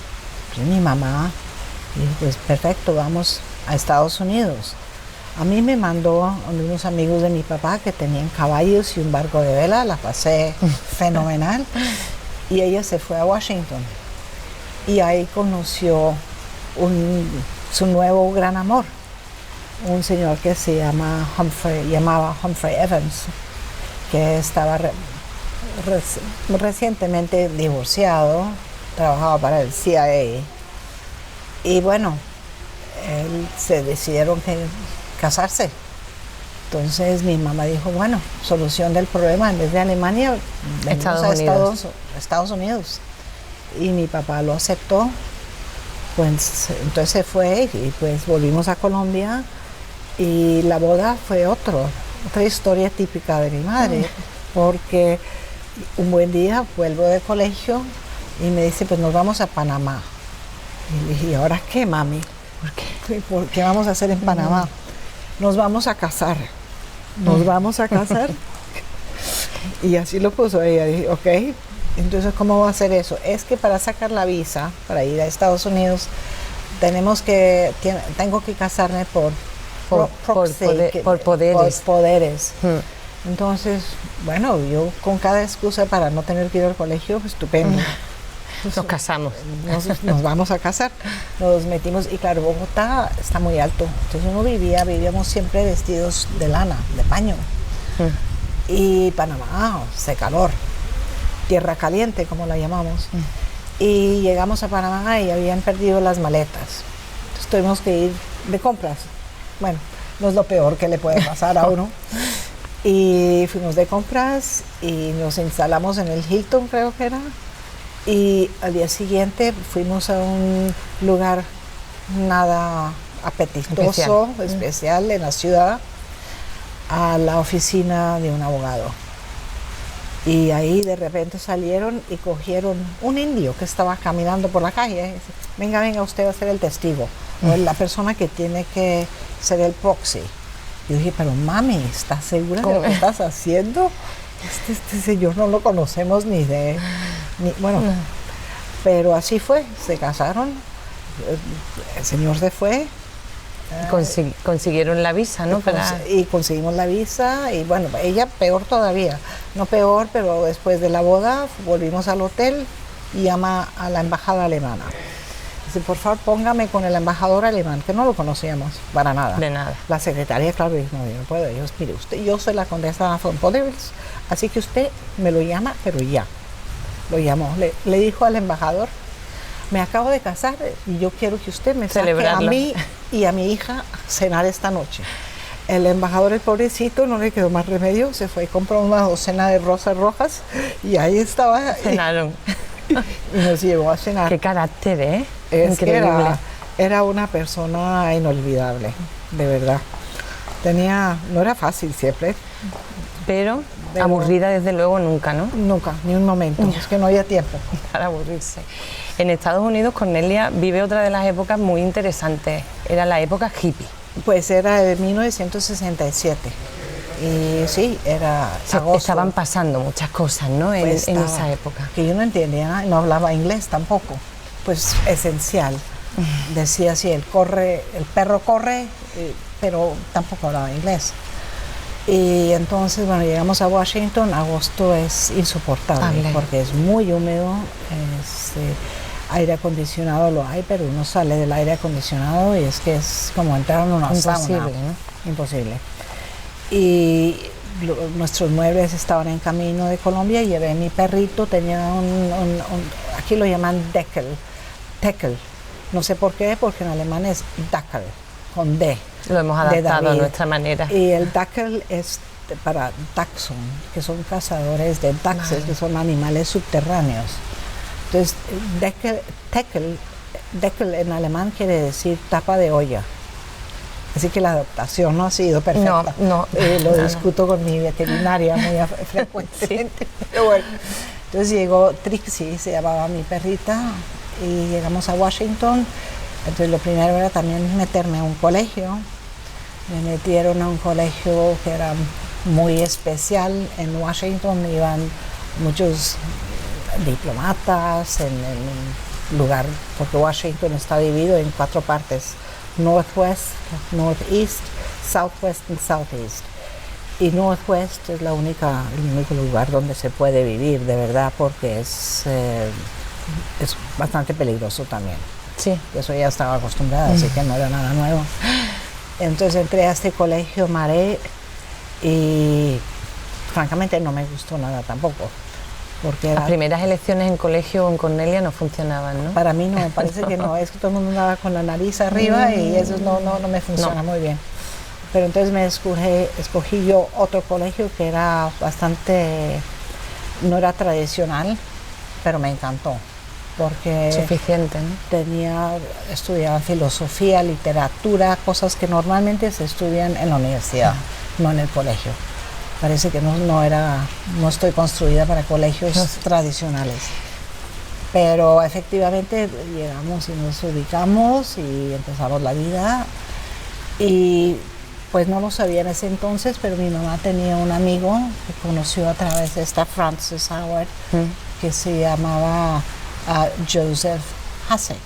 Pues mi mamá dijo, pues perfecto, vamos a Estados Unidos. A mí me mandó a unos amigos de mi papá que tenían caballos y un barco de vela, la pasé fenomenal. Y ella se fue a Washington y ahí conoció su nuevo gran amor, un señor que se llamaba Humphrey Evans, que estaba recientemente divorciado, trabajaba para el CIA. Y bueno, se decidieron casarse. Entonces mi mamá dijo, bueno, solución del problema, en vez de Alemania, venimos a Estados Unidos. Y mi papá lo aceptó, pues entonces se fue y pues volvimos a Colombia y la boda fue otra historia típica de mi madre, porque un buen día vuelvo de colegio y me dice, pues nos vamos a Panamá. Y le dije, ¿y ahora qué, mami? ¿Por qué vamos a hacer en Panamá? Nos vamos a casar. Nos vamos a casar. Y así lo puso ella. Dije, ok, entonces ¿cómo va a hacer eso? Es que para sacar la visa, para ir a Estados Unidos, tengo que casarme por poderes. Entonces, bueno, yo con cada excusa para no tener que ir al colegio, pues, estupendo. Nos casamos. Nos vamos a casar. Nos metimos, y claro, Bogotá está muy alto. Entonces vivíamos siempre vestidos de lana, de paño. Y Panamá, hace calor. Tierra caliente, como la llamamos. Y llegamos a Panamá y habían perdido las maletas. Entonces tuvimos que ir de compras. Bueno, no es lo peor que le puede pasar a uno. Y fuimos de compras y nos instalamos en el Hilton, creo que era. Y al día siguiente fuimos a un lugar nada apetitoso, especial en la ciudad, a la oficina de un abogado. Y ahí de repente salieron y cogieron un indio que estaba caminando por la calle. Y dice, venga, usted va a ser el testigo, o la persona que tiene que ser el proxy. Yo dije, pero mami, ¿estás segura de lo que estás haciendo? Este señor no lo conocemos bueno, pero así fue, se casaron, el señor se fue. Consiguieron la visa, ¿no? Y conseguimos la visa, y bueno, ella peor todavía, no peor, pero después de la boda volvimos al hotel y llama a la embajada alemana. Dice, por favor, póngame con el embajador alemán, que no lo conocíamos para nada. De nada. La secretaria, claro, dijo, no, yo no puedo. Yo, mire, yo soy la condesa von Podewils, así que usted me lo llama, pero ya. Lo llamó, le dijo al embajador, me acabo de casar y yo quiero que usted me saque a mí y a mi hija a cenar esta noche. El embajador, el pobrecito, no le quedó más remedio, se fue y compró una docena de rosas rojas y ahí estaba. Cenaron. Y nos llevó a cenar. Qué carácter, ¿eh? Increíble. Era una persona inolvidable, de verdad. No era fácil siempre. Pero aburrida desde luego nunca, ¿no? Nunca, ni un momento. Es que no había tiempo. Para aburrirse. En Estados Unidos, Cornelia vive otra de las épocas muy interesantes. Era la época hippie. Pues era de 1967. Y sí, era agosto. Estaban pasando muchas cosas, ¿no? En esa época. Que yo no entendía, no hablaba inglés tampoco. Pues esencial. Decía así, el perro corre, pero tampoco hablaba inglés. Y entonces, bueno, llegamos a Washington. Agosto es insoportable porque es muy húmedo. Aire acondicionado lo hay, pero uno sale del aire acondicionado y es que es como entrar en una sauna. ¿No? Imposible. Y nuestros muebles estaban en camino de Colombia y llevé mi perrito, tenía aquí lo llaman Deckel. No sé por qué, porque en alemán es Dackel, con D. Lo hemos adaptado a nuestra manera. Y el Dackel es para Dachshund, que son cazadores de dachses, que son animales subterráneos. Entonces, Deckel en alemán quiere decir tapa de olla. Así que la adaptación no ha sido perfecta. Lo discuto con mi veterinaria muy frecuentemente. Sí. Pero bueno, entonces llegó Trixie, se llamaba mi perrita, y llegamos a Washington. Entonces lo primero era también meterme a un colegio. Me metieron a un colegio que era muy especial. En Washington iban muchos diplomatas en el lugar, porque Washington está dividido en 4 partes: Northwest, Northeast, Southwest y Southeast. Y Northwest es el único lugar donde se puede vivir de verdad, porque es bastante peligroso también. Sí. Eso ya estaba acostumbrada, así que no era nada nuevo. Entonces entré a este colegio Maré y francamente no me gustó nada tampoco. Porque las primeras elecciones en colegio con Cornelia no funcionaban, ¿no? Para mí no, parece que no, es que todo el mundo andaba con la nariz arriba y eso no me funciona muy bien. Pero entonces escogí yo otro colegio que era no era tradicional, pero me encantó. Porque suficiente, ¿no? Estudiaba filosofía, literatura, cosas que normalmente se estudian en la universidad, no en el colegio. Parece que no estoy construida para colegios tradicionales. Pero efectivamente llegamos y nos ubicamos y empezamos la vida. Y pues no lo sabía en ese entonces, pero mi mamá tenía un amigo que conoció a través de esta Frances Howard, que se llamaba Joseph Hasek,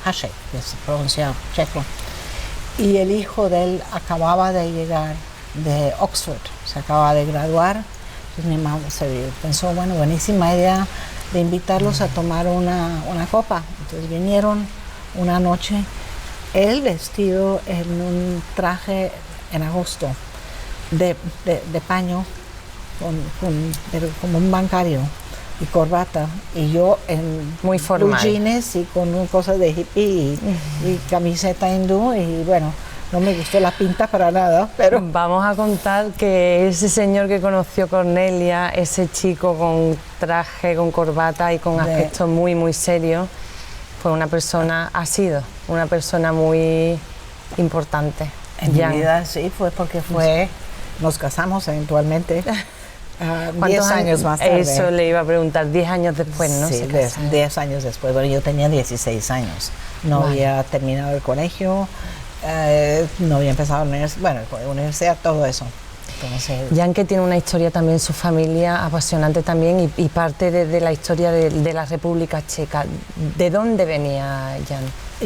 que se pronuncia checo. Y el hijo de él acababa de llegar de Oxford, se acaba de graduar. Entonces mi mamá pensó, bueno, buenísima idea de invitarlos a tomar una copa. Entonces vinieron una noche, él vestido en un traje en agosto de paño, pero como un bancario, y corbata, y yo en muy formal, blue jeans y con cosas de hippie y camiseta hindú, y bueno, no me gustó la pinta para nada, pero... Vamos a contar que ese señor que conoció Cornelia, ese chico con traje, con corbata y con aspecto muy, muy serio, ha sido una persona muy importante. En mi vida sí, fue porque nos casamos eventualmente. 10 años más tarde. Eso le iba a preguntar, 10 años después, ¿no? Sí, 10 años después. Bueno, yo tenía 16 años. No había terminado el colegio, no había empezado la universidad, todo eso. Entonces, Jan, que tiene una historia también, su familia apasionante también, y parte de la historia de la República Checa. ¿De dónde venía Jan?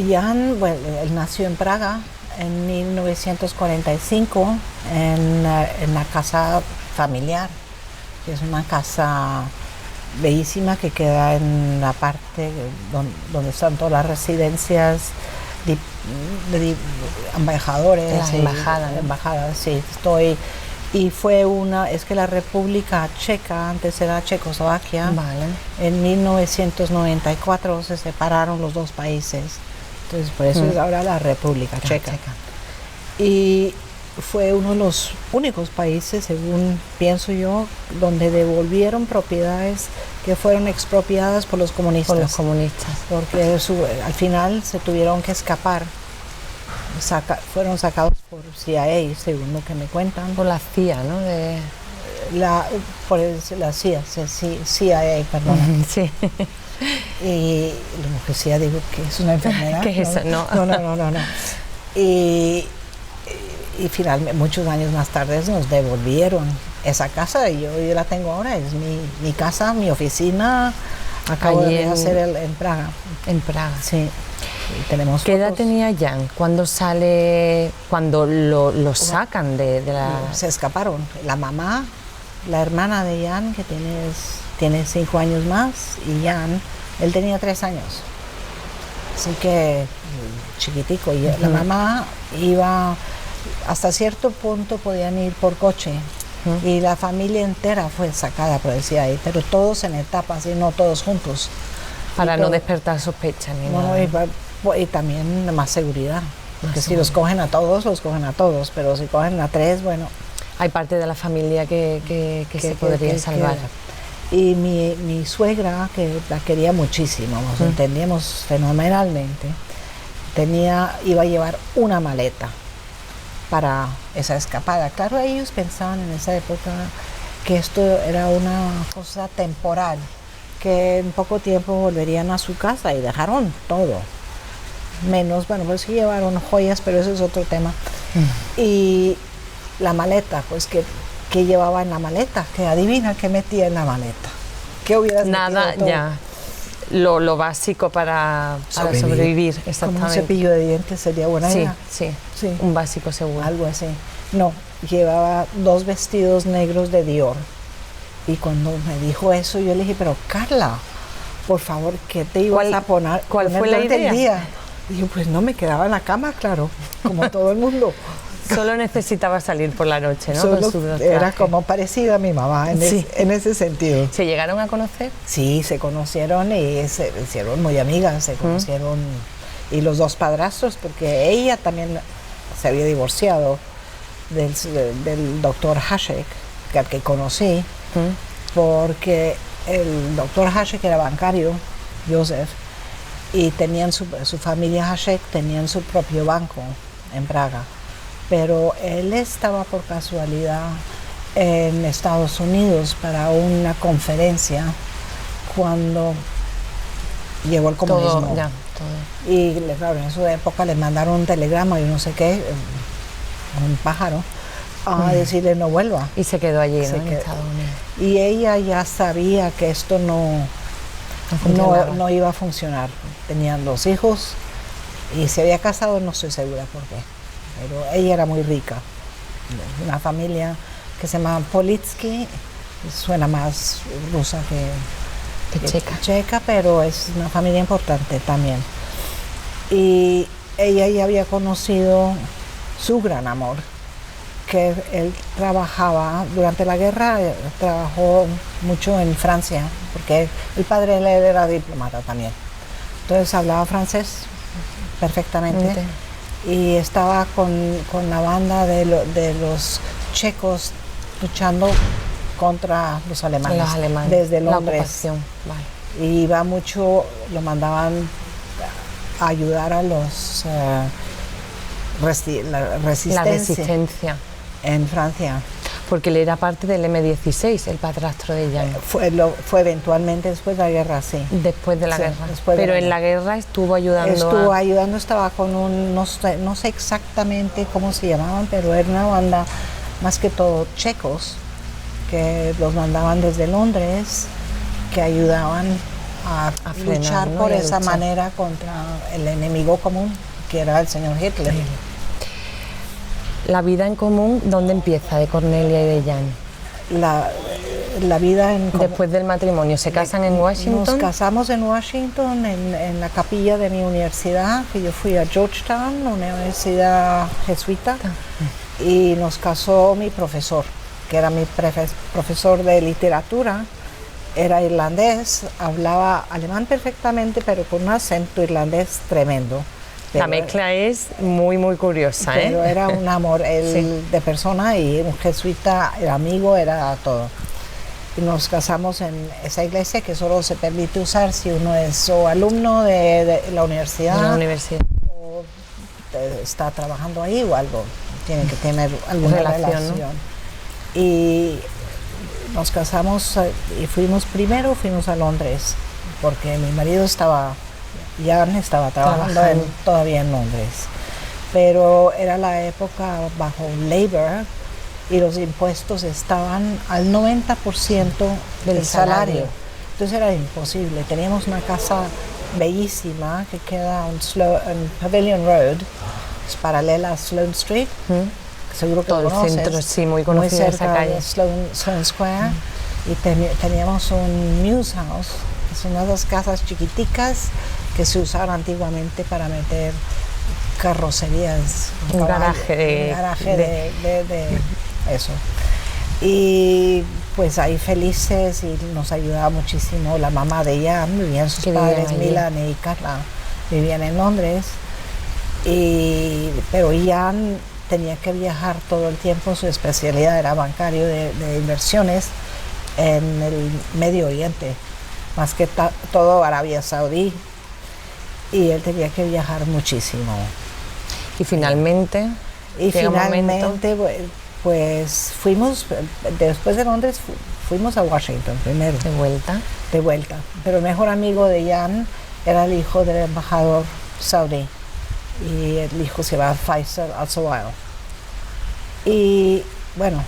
Jan, bueno, él nació en Praga en 1945 en la casa familiar, que es una casa bellísima que queda en la parte donde están todas las residencias de embajadores. Las embajadas. Embajadas, sí, y es que la República Checa, antes era Checoslovaquia, en 1994 se separaron los dos países, entonces por eso es ahora la República Checa. Y fue uno de los únicos países, según pienso yo, donde devolvieron propiedades que fueron expropiadas por los comunistas. Porque al final se tuvieron que escapar. Fueron sacados por CIA, según lo que me cuentan. Por la CIA, ¿no? Por la CIA, perdón. Sí. Y lo que CIA digo que es una enfermedad. ¿Qué es eso? No. Y finalmente, muchos años más tarde, nos devolvieron esa casa. Yo la tengo ahora, es mi casa, mi oficina. Acabo de hacer en Praga. En Praga. Sí. Tenemos ¿Qué edad tenía Jan cuando lo sacan de la...? Se escaparon. La mamá, la hermana de Jan, que tiene 5 años más, y Jan, él tenía 3 años. Así que chiquitico. Y la mamá iba, hasta cierto punto podían ir por coche. Y la familia entera fue sacada por el CIA, pero todos en etapas y no todos juntos. Para no despertar sospechas ni nada. Y también más seguridad, porque si los cogen a todos, pero si cogen a 3, bueno... Hay parte de la familia que se podría salvar. Y mi suegra, que la quería muchísimo, nos entendíamos fenomenalmente, iba a llevar una maleta para esa escapada. Claro, ellos pensaban en esa época que esto era una cosa temporal, que en poco tiempo volverían a su casa y dejaron todo. Menos, bueno, pues sí llevaron joyas, pero ese es otro tema. Y la maleta, pues, ¿qué llevaba en la maleta? Que adivina qué metía en la maleta. ¿Qué hubieras Nada, metido tú? ya. Lo básico para sobrevivir, exactamente. Como un cepillo de dientes sería buena idea. Sí, Sí. un básico seguro. Algo así. No, llevaba 2 vestidos negros de Dior. Y cuando me dijo eso, yo le dije, pero Carla, por favor, ¿qué te ibas a poner? ¿Cuál fue la durante idea? el día? Y yo, pues no, me quedaba en la cama, claro, como todo el mundo. Solo necesitaba salir por la noche, ¿no? Solo Con su era traje. como parecida a mi mamá en ese sentido. ¿Se llegaron a conocer? Sí, se conocieron y se hicieron muy amigas, se conocieron. Y los 2 padrastros, porque ella también se había divorciado del doctor Hasek, al que conocí, porque el doctor Hasek era bancario, Joseph, y tenían su familia Hasek, tenían su propio banco en Praga. Pero él estaba por casualidad en Estados Unidos para una conferencia cuando llegó el comunismo. Todo. Y claro, en su época le mandaron un telegrama y no sé qué, un pájaro, a decirle no vuelva. Y se quedó allí, ¿no? Se En quedó. Estados Unidos. Y ella ya sabía que esto no iba a funcionar. Tenían 2 hijos y se había casado, no estoy segura por qué. Pero ella era muy rica. Una familia que se llama Politsky, suena más rusa que checa, pero es una familia importante también. Y ella ya había conocido su gran amor, que él trabajaba durante la guerra, trabajó mucho en Francia, porque el padre de él era diplomata también. Entonces hablaba francés perfectamente. Y estaba con la banda de los checos luchando contra los alemanes, desde Londres. La ocupación, vale. Y iba mucho, lo mandaban a ayudar a los la resistencia en Francia. Porque él era parte del M16, el padrastro de Jan. Fue eventualmente después de la guerra, sí. Después de la guerra. Pero en la guerra estuvo ayudando. Estaba con no sé exactamente cómo se llamaban, pero era una banda más que todo checos, que los mandaban desde Londres, que ayudaban a frenar, luchar, ¿no? Por esa manera contra el enemigo común, que era el señor Hitler. La vida en común, ¿dónde empieza de Cornelia y de Jan? La vida en común. Después del matrimonio, ¿se casan en Washington? Nos casamos en Washington, en la capilla de mi universidad, que yo fui a Georgetown, una universidad jesuita, y nos casó mi profesor, que era mi profesor de literatura. Era irlandés, hablaba alemán perfectamente, pero con un acento irlandés tremendo. La mezcla es muy, muy curiosa, pero era un amor de persona, y un jesuita, era amigo, era todo. Y nos casamos en esa iglesia que solo se permite usar si uno es o alumno de la universidad, o está trabajando ahí o algo, tiene que tener alguna relación. ¿No? Y nos casamos y fuimos a Londres, porque mi marido Jan estaba trabajando todavía en Londres, pero era la época bajo Labour y los impuestos estaban al 90% del salario. Entonces era imposible. Teníamos una casa bellísima que queda en Pavilion Road, es paralela a Sloane Street, seguro que todo lo conoces, el centro, sí, muy conocida, muy cerca esa calle. de Sloane Square, y teníamos un Mews House, que son unas casas chiquiticas que se usaban antiguamente para meter carrocerías, un garaje de eso. Y pues ahí felices, y nos ayudaba muchísimo la mamá de Jan, vivían sus padres, Milan y Carla, vivían en Londres, pero Jan tenía que viajar todo el tiempo, su especialidad era bancario de inversiones en el Medio Oriente, más que todo Arabia Saudí, y él tenía que viajar muchísimo. Y finalmente Y Llega un finalmente, pues fuimos, después de Londres, fuimos a Washington primero. De vuelta. De vuelta. Pero el mejor amigo de Jan era el hijo del embajador saudí. Y el hijo se llama Faisal Al-Sawal. Y bueno,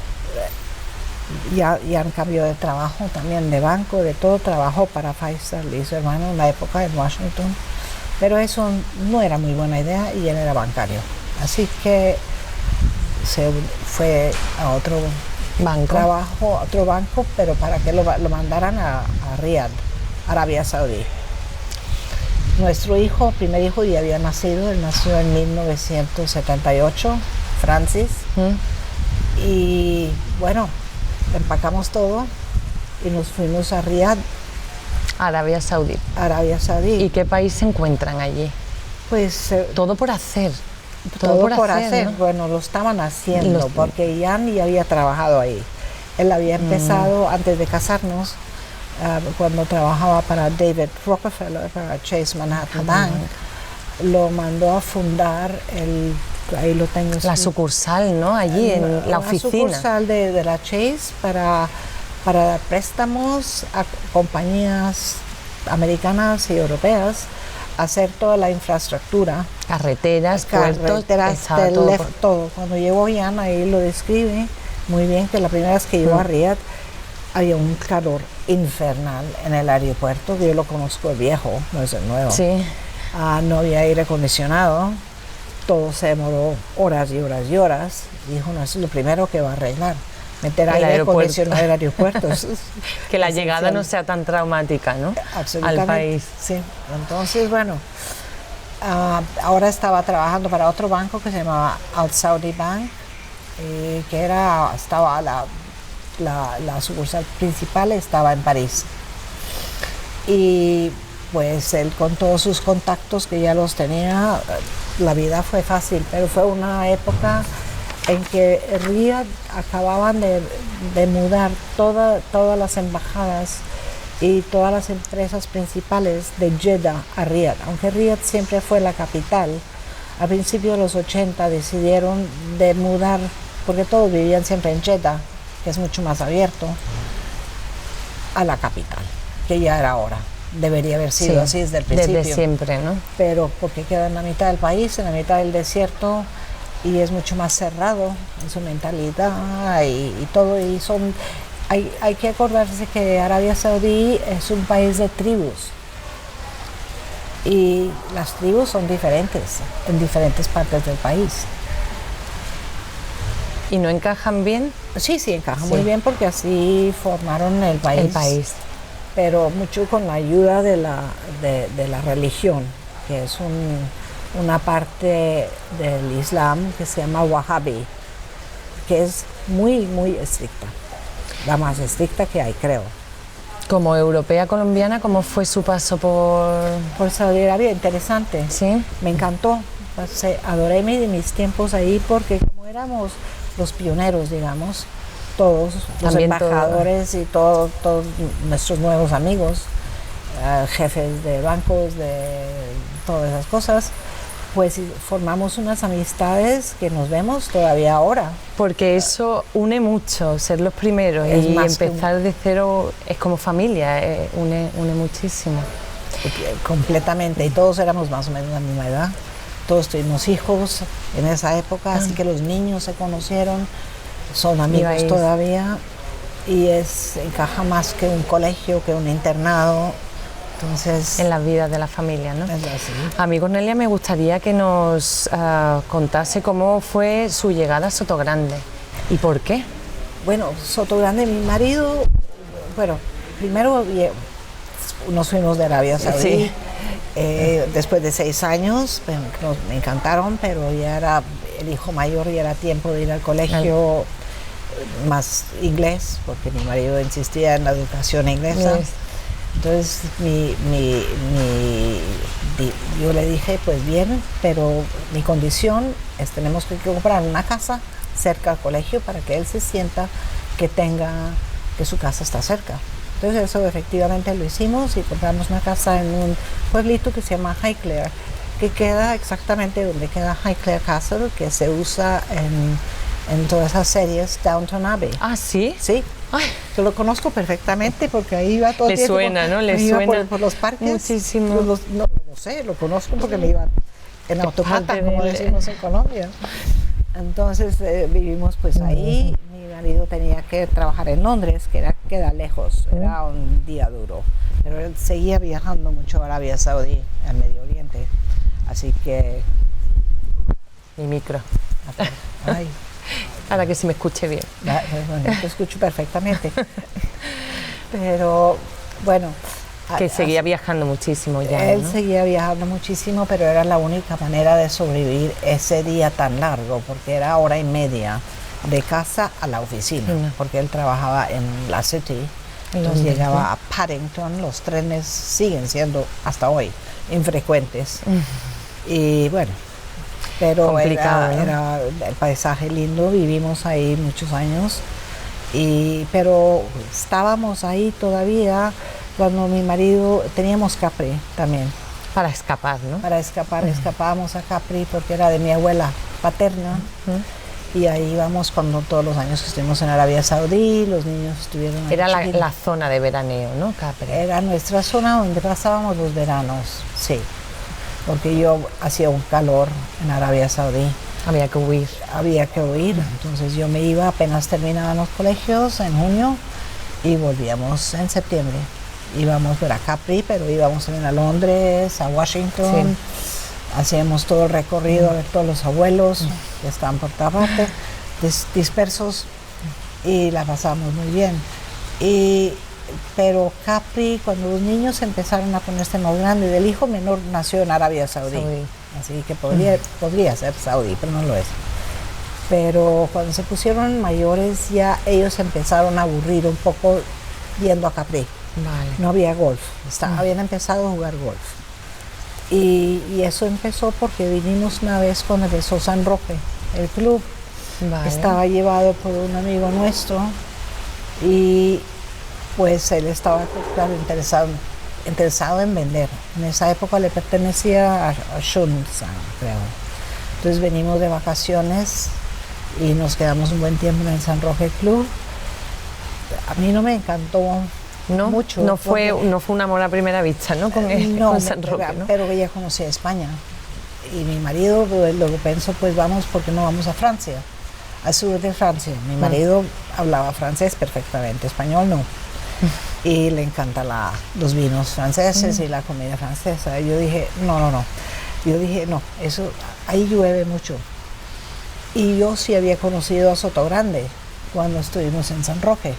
Jan cambió de trabajo también, de banco, de todo. Trabajó para Faisal y su hermano en la época en Washington. Pero eso no era muy buena idea y él era bancario. Así que se fue a otro trabajo, a otro banco, pero para que lo mandaran a Riad, Arabia Saudí. Nuestro hijo, primer hijo, ya había nacido, él nació en 1978, Francis. Y bueno, empacamos todo y nos fuimos a Riad, Arabia Saudí. Arabia Saudí. ¿Y qué país se encuentran allí? Pues todo por hacer. Todo por hacer, ¿no? Bueno, lo estaban haciendo porque Jan ya había trabajado ahí. Él había empezado antes de casarnos, cuando trabajaba para David Rockefeller, para Chase Manhattan Bank. Lo mandó a fundar ahí lo tengo. La sucursal, ¿no? Allí en la oficina. La sucursal de la Chase para préstamos a compañías americanas y europeas, hacer toda la infraestructura. Carreteras, puertos, todo. Cuando llegó Jan, ahí lo describe muy bien, que la primera vez que llegó a Riad había un calor infernal en el aeropuerto, que yo lo conozco el viejo, no es el nuevo. Sí. No había aire acondicionado, todo se demoró horas y horas y horas. Dijo, no, eso es lo primero que va a arreglar, meter aire acondicionado en el aeropuerto. Que la llegada no sea tan traumática, ¿no? Absolutamente. Al país. Sí, entonces, bueno, ahora estaba trabajando para otro banco que se llamaba Al Saudi Bank, que estaba la sucursal principal estaba en París. Y pues él, con todos sus contactos que ya los tenía, la vida fue fácil, pero fue una época en que Riad acababan de mudar todas las embajadas y todas las empresas principales de Jeddah a Riad. Aunque Riad siempre fue la capital, a principios de los 80 decidieron de mudar, porque todos vivían siempre en Jeddah, que es mucho más abierto, a la capital, que ya era hora. Debería haber sido así desde el principio. Desde siempre, ¿no? Pero porque queda en la mitad del país, en la mitad del desierto, y es mucho más cerrado en su mentalidad y todo. Y hay que acordarse que Arabia Saudí es un país de tribus. Y las tribus son diferentes en diferentes partes del país. ¿Y no encajan bien? Sí, encajan muy bien, porque así formaron el país. El país. Pero mucho con la ayuda de la religión, que es una parte del Islam que se llama Wahhabi, que es muy, muy estricta. La más estricta que hay, creo. Como europea colombiana, ¿cómo fue su paso por Saudi Arabia? Interesante. Sí. Me encantó. Adoré mis tiempos ahí, porque como éramos los pioneros, digamos, todos los también embajadores y todos nuestros nuevos amigos, jefes de bancos, de todas esas cosas, pues formamos unas amistades que nos vemos todavía ahora. Porque eso une mucho, ser los primeros, y empezar de cero es como familia, une muchísimo. Completamente, y todos éramos más o menos de la misma edad, todos tuvimos hijos en esa época, así que los niños se conocieron, son amigos todavía, y encaja más que un colegio, que un internado. Entonces, en la vida de la familia, ¿no? Es así. A mí, Cornelia, me gustaría que nos contase cómo fue su llegada a Sotogrande y por qué. Bueno, Sotogrande, mi marido, bueno, primero nos fuimos de Arabia Saudí. Sí. Después de 6 años, me encantaron, pero ya era el hijo mayor y era tiempo de ir al colegio más inglés, porque mi marido insistía en la educación inglesa. Yes. Entonces yo le dije, pues bien, pero mi condición es tenemos que comprar una casa cerca al colegio para que él se sienta que su casa está cerca. Entonces eso efectivamente lo hicimos y compramos una casa en un pueblito que se llama Highclere, que queda exactamente donde queda Highclere Castle, que se usa en todas esas series Downton Abbey. Ah, ¿sí? Sí. Ay. Yo lo conozco perfectamente porque ahí iba todo el Le tiempo. suena, ¿no? Le iba suena por los parques. muchísimo. No sé, lo conozco porque me iba en autopata, como decimos en Colombia. Entonces vivimos pues ahí. Mi marido tenía que trabajar en Londres, que queda lejos, era un día duro. Pero él seguía viajando mucho a Arabia Saudí, al Medio Oriente. Así que... Mi micro. Ay. Para que se me escuche bien. Bueno, te escucho perfectamente. Pero bueno... Que seguía viajando muchísimo ya, Él ¿no? seguía viajando muchísimo, pero era la única manera de sobrevivir ese día tan largo, porque era hora y media de casa a la oficina, porque él trabajaba en la City. Entonces llegaba a Paddington, los trenes siguen siendo hasta hoy infrecuentes. Y bueno, pero era el paisaje lindo, vivimos ahí muchos años, pero estábamos ahí todavía cuando mi marido, teníamos Capri también. Para escapar, ¿no? Para escapar, escapábamos a Capri porque era de mi abuela paterna. Y ahí íbamos cuando todos los años que estuvimos en Arabia Saudí, los niños estuvieron ahí. Era la zona de veraneo, ¿no, Capri? Era nuestra zona donde pasábamos los veranos, sí. Porque yo hacía un calor en Arabia Saudí. Había que huir. Había que huir. Entonces yo me iba apenas terminaban los colegios en junio y volvíamos en septiembre. Íbamos a Capri, pero íbamos también a Londres, a Washington. Sí. Hacíamos todo el recorrido a ver todos los abuelos que estaban por toda parte, dispersos, y la pasamos muy bien. Pero Capri, cuando los niños empezaron a ponerse más grandes, el hijo menor nació en Arabia Saudí, así que podría ser saudí, pero no lo es. Pero cuando se pusieron mayores, ya ellos empezaron a aburrir un poco yendo a Capri. Vale. No había golf, habían empezado a jugar golf. Y eso empezó porque vinimos una vez cuando empezó San Roque, el club. Vale. Estaba llevado por un amigo nuestro y pues él estaba, claro, interesado en vender. En esa época le pertenecía a Shunsan, creo. Entonces venimos de vacaciones y nos quedamos un buen tiempo en el San Roque Club. A mí no me encantó mucho. No fue un amor a primera vista, ¿no? Con San Roque, ¿no? Pero ella conocía España. Y mi marido, luego pensó, pues vamos, ¿por qué no vamos a Francia? Al sur de Francia. Mi marido hablaba francés perfectamente, español no. Y le encantan los vinos franceses y la comida francesa. Y yo dije, no. Yo dije, no, eso, ahí llueve mucho. Y yo sí había conocido a Sotogrande cuando estuvimos en San Roque.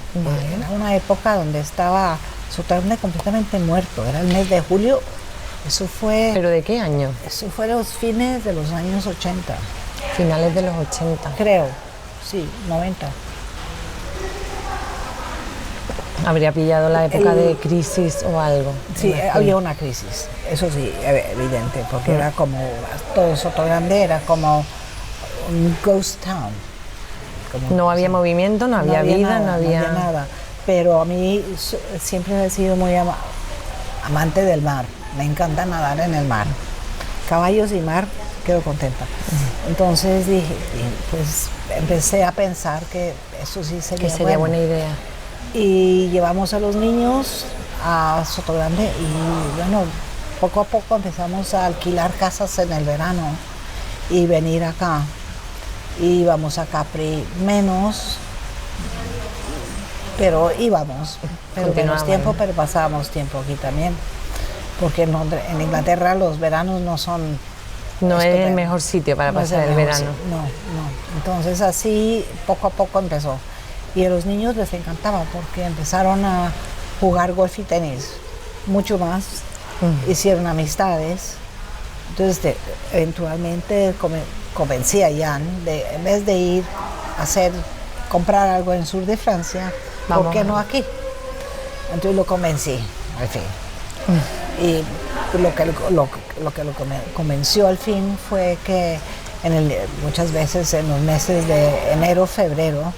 Era una época donde estaba Sotogrande completamente muerto. Era el mes de julio. Eso fue... ¿Pero de qué año? Eso fue los fines de los años 80. Finales de los 80. Creo, sí, 90. ¿Habría pillado la época de crisis o algo? Sí, había una crisis, eso sí, evidente, porque era como, todo Sotogrande era como un ghost town. No había movimiento, no había vida, no había nada. Pero a mí siempre he sido muy amante del mar, me encanta nadar en el mar. Caballos y mar, quedo contenta. Entonces dije, pues empecé a pensar que eso sí sería buena idea. Y llevamos a los niños a Sotogrande y bueno, poco a poco empezamos a alquilar casas en el verano y venir acá. Y íbamos a Capri menos, pero íbamos, pero menos tiempo, pero pasábamos tiempo aquí también, porque en Inglaterra los veranos no son... No es el mejor sitio para pasar el verano. No. Entonces así poco a poco empezó. Y a los niños les encantaba porque empezaron a jugar golf y tenis mucho más, hicieron amistades. Entonces eventualmente convencí a Jan de, en vez de ir a comprar algo en el sur de Francia, ¿por qué no aquí? Entonces lo convencí, al fin. Y lo que lo convenció al fin fue que muchas veces en los meses de enero, febrero,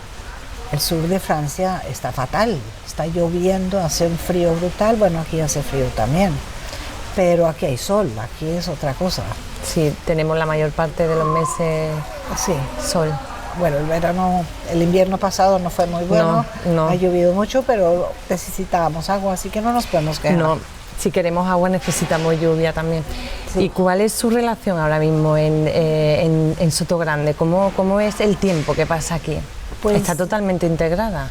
el sur de Francia está fatal, está lloviendo, hace un frío brutal. Bueno, aquí hace frío también, pero aquí hay sol, aquí es otra cosa. Sí, tenemos la mayor parte de los meses Sí. sol. Bueno, el invierno pasado no fue muy bueno, No. ha llovido mucho, pero necesitábamos agua, así que no nos podemos quejar. No, si queremos agua necesitamos lluvia también. Sí. ¿Y cuál es su relación ahora mismo en Sotogrande? ¿Cómo es el tiempo que pasa aquí? Pues, ¿Está totalmente integrada?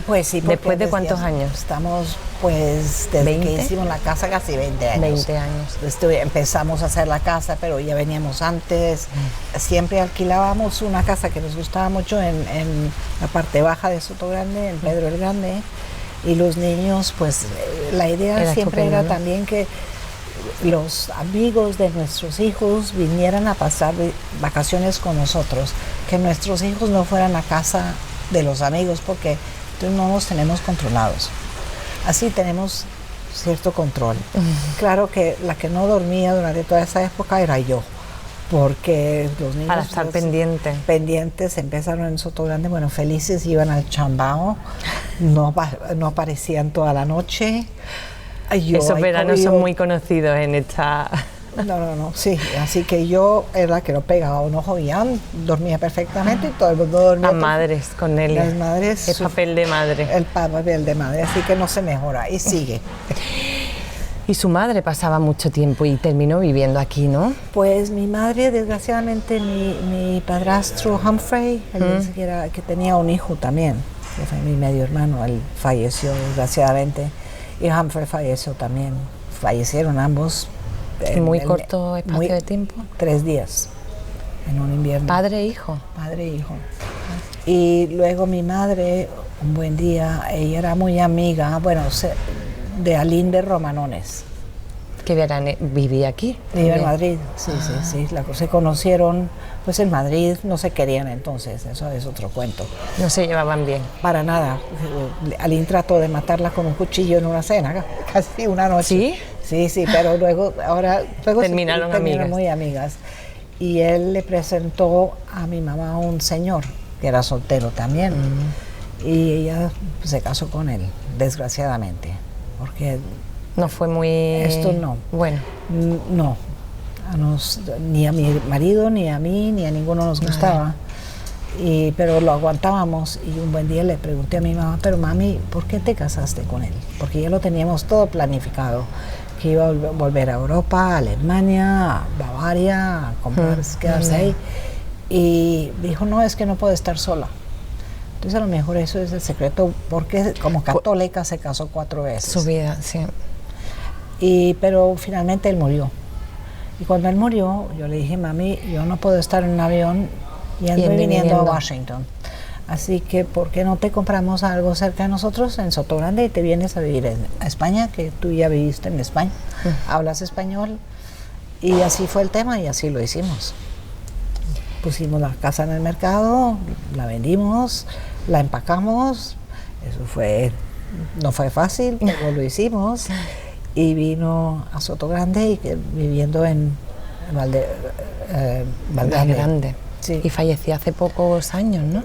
Pues sí, porque ¿Después de cuántos años? Estamos, pues, desde 20. que hicimos la casa, casi 20 años. 20 años. Empezamos a hacer la casa, pero ya veníamos antes. Siempre alquilábamos una casa que nos gustaba mucho en la parte baja de Sotogrande, en Pedro el Grande. Y los niños, pues, la idea siempre era también que los amigos de nuestros hijos vinieran a pasar vacaciones con nosotros, que nuestros hijos no fueran a casa de los amigos, porque entonces no nos tenemos controlados. Así tenemos cierto control. Claro que la que no dormía durante toda esa época era yo, porque los niños... Para estar pendientes empezaron en Sotogrande, bueno, felices, iban al chambao, no aparecían toda la noche. Esos veranos son muy conocidos en esta... No, sí, así que yo era la que lo pegaba un ojo y dormía perfectamente y todo el mundo dormía. Las madres con Nelly. Las madres. El papel de madre. El papel de madre, así que no se mejora y sigue. Y su madre pasaba mucho tiempo y terminó viviendo aquí, ¿no? Pues mi madre, desgraciadamente, mi padrastro Humphrey, que tenía un hijo también, que fue mi medio hermano, él falleció desgraciadamente y Humphrey falleció también. Fallecieron ambos. En muy corto espacio de tiempo. 3 días en un invierno. ¿Padre e hijo? Padre e hijo. Y luego mi madre, un buen día, ella era muy amiga, de Alinde Romanones. Que vivía aquí. Vivía en Madrid, sí. Se conocieron pues en Madrid, no se querían entonces, eso es otro cuento. No se llevaban bien. Para nada. Alín trató de matarla con un cuchillo en una cena, casi una noche. ¿Sí? Sí, pero luego terminaron muy amigas. Y él le presentó a mi mamá a un señor que era soltero también. Y ella se casó con él, desgraciadamente, porque no fue muy... Esto no. Bueno. No. Ni a mi marido, ni a mí, ni a ninguno nos gustaba. Pero lo aguantábamos y un buen día le pregunté a mi mamá, pero mami, ¿por qué te casaste con él? Porque ya lo teníamos todo planificado, que iba a volver a Europa, a Alemania, a Bavaria, a quedarse ahí. Y dijo, no, es que no puedo estar sola. Entonces a lo mejor eso es el secreto, porque como católica se casó 4 veces. Su vida, sí. Pero finalmente él murió. Y cuando él murió, yo le dije, mami, yo no puedo estar en un avión yendo y viniendo a Washington. Así que, ¿por qué no te compramos algo cerca de nosotros en Sotogrande y te vienes a vivir a España, que tú ya viviste en España, hablas español? Y así fue el tema y así lo hicimos. Pusimos la casa en el mercado, la vendimos, la empacamos. Eso no fue fácil, pero lo hicimos. Y vino a Sotogrande y viviendo en Valgrande. Sí. Y falleció hace pocos años, ¿no?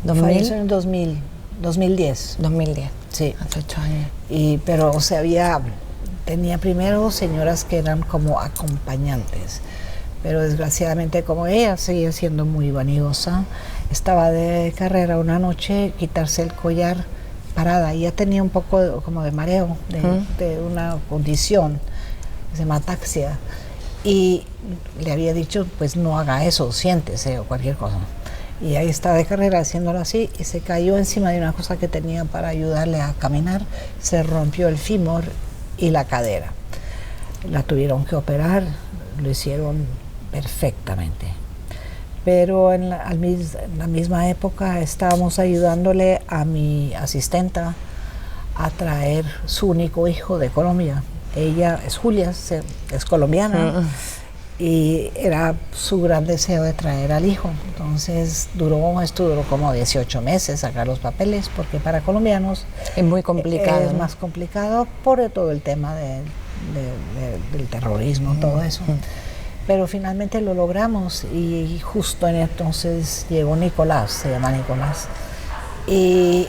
No, falleció en 2010. 2010. Sí. Hace 8 años. Pero tenía primero señoras que eran como acompañantes, pero desgraciadamente como ella seguía siendo muy vanidosa, estaba de carrera una noche, quitarse el collar parada, y ya tenía un poco como de mareo, de una condición, se llama ataxia, y le había dicho, pues no haga eso, siéntese o cualquier cosa. Y ahí estaba de carrera haciéndolo así y se cayó encima de una cosa que tenía para ayudarle a caminar, se rompió el fémur y la cadera. La tuvieron que operar, lo hicieron perfectamente. Pero en la misma época estábamos ayudándole a mi asistenta a traer su único hijo de Colombia. Ella es Julia, es colombiana, y era su gran deseo de traer al hijo. Entonces duró como 18 meses sacar los papeles, porque para colombianos es muy complicado. Es más complicado por todo el tema del terrorismo, todo eso. Pero finalmente lo logramos y justo entonces llegó Nicolás, se llama Nicolás. Y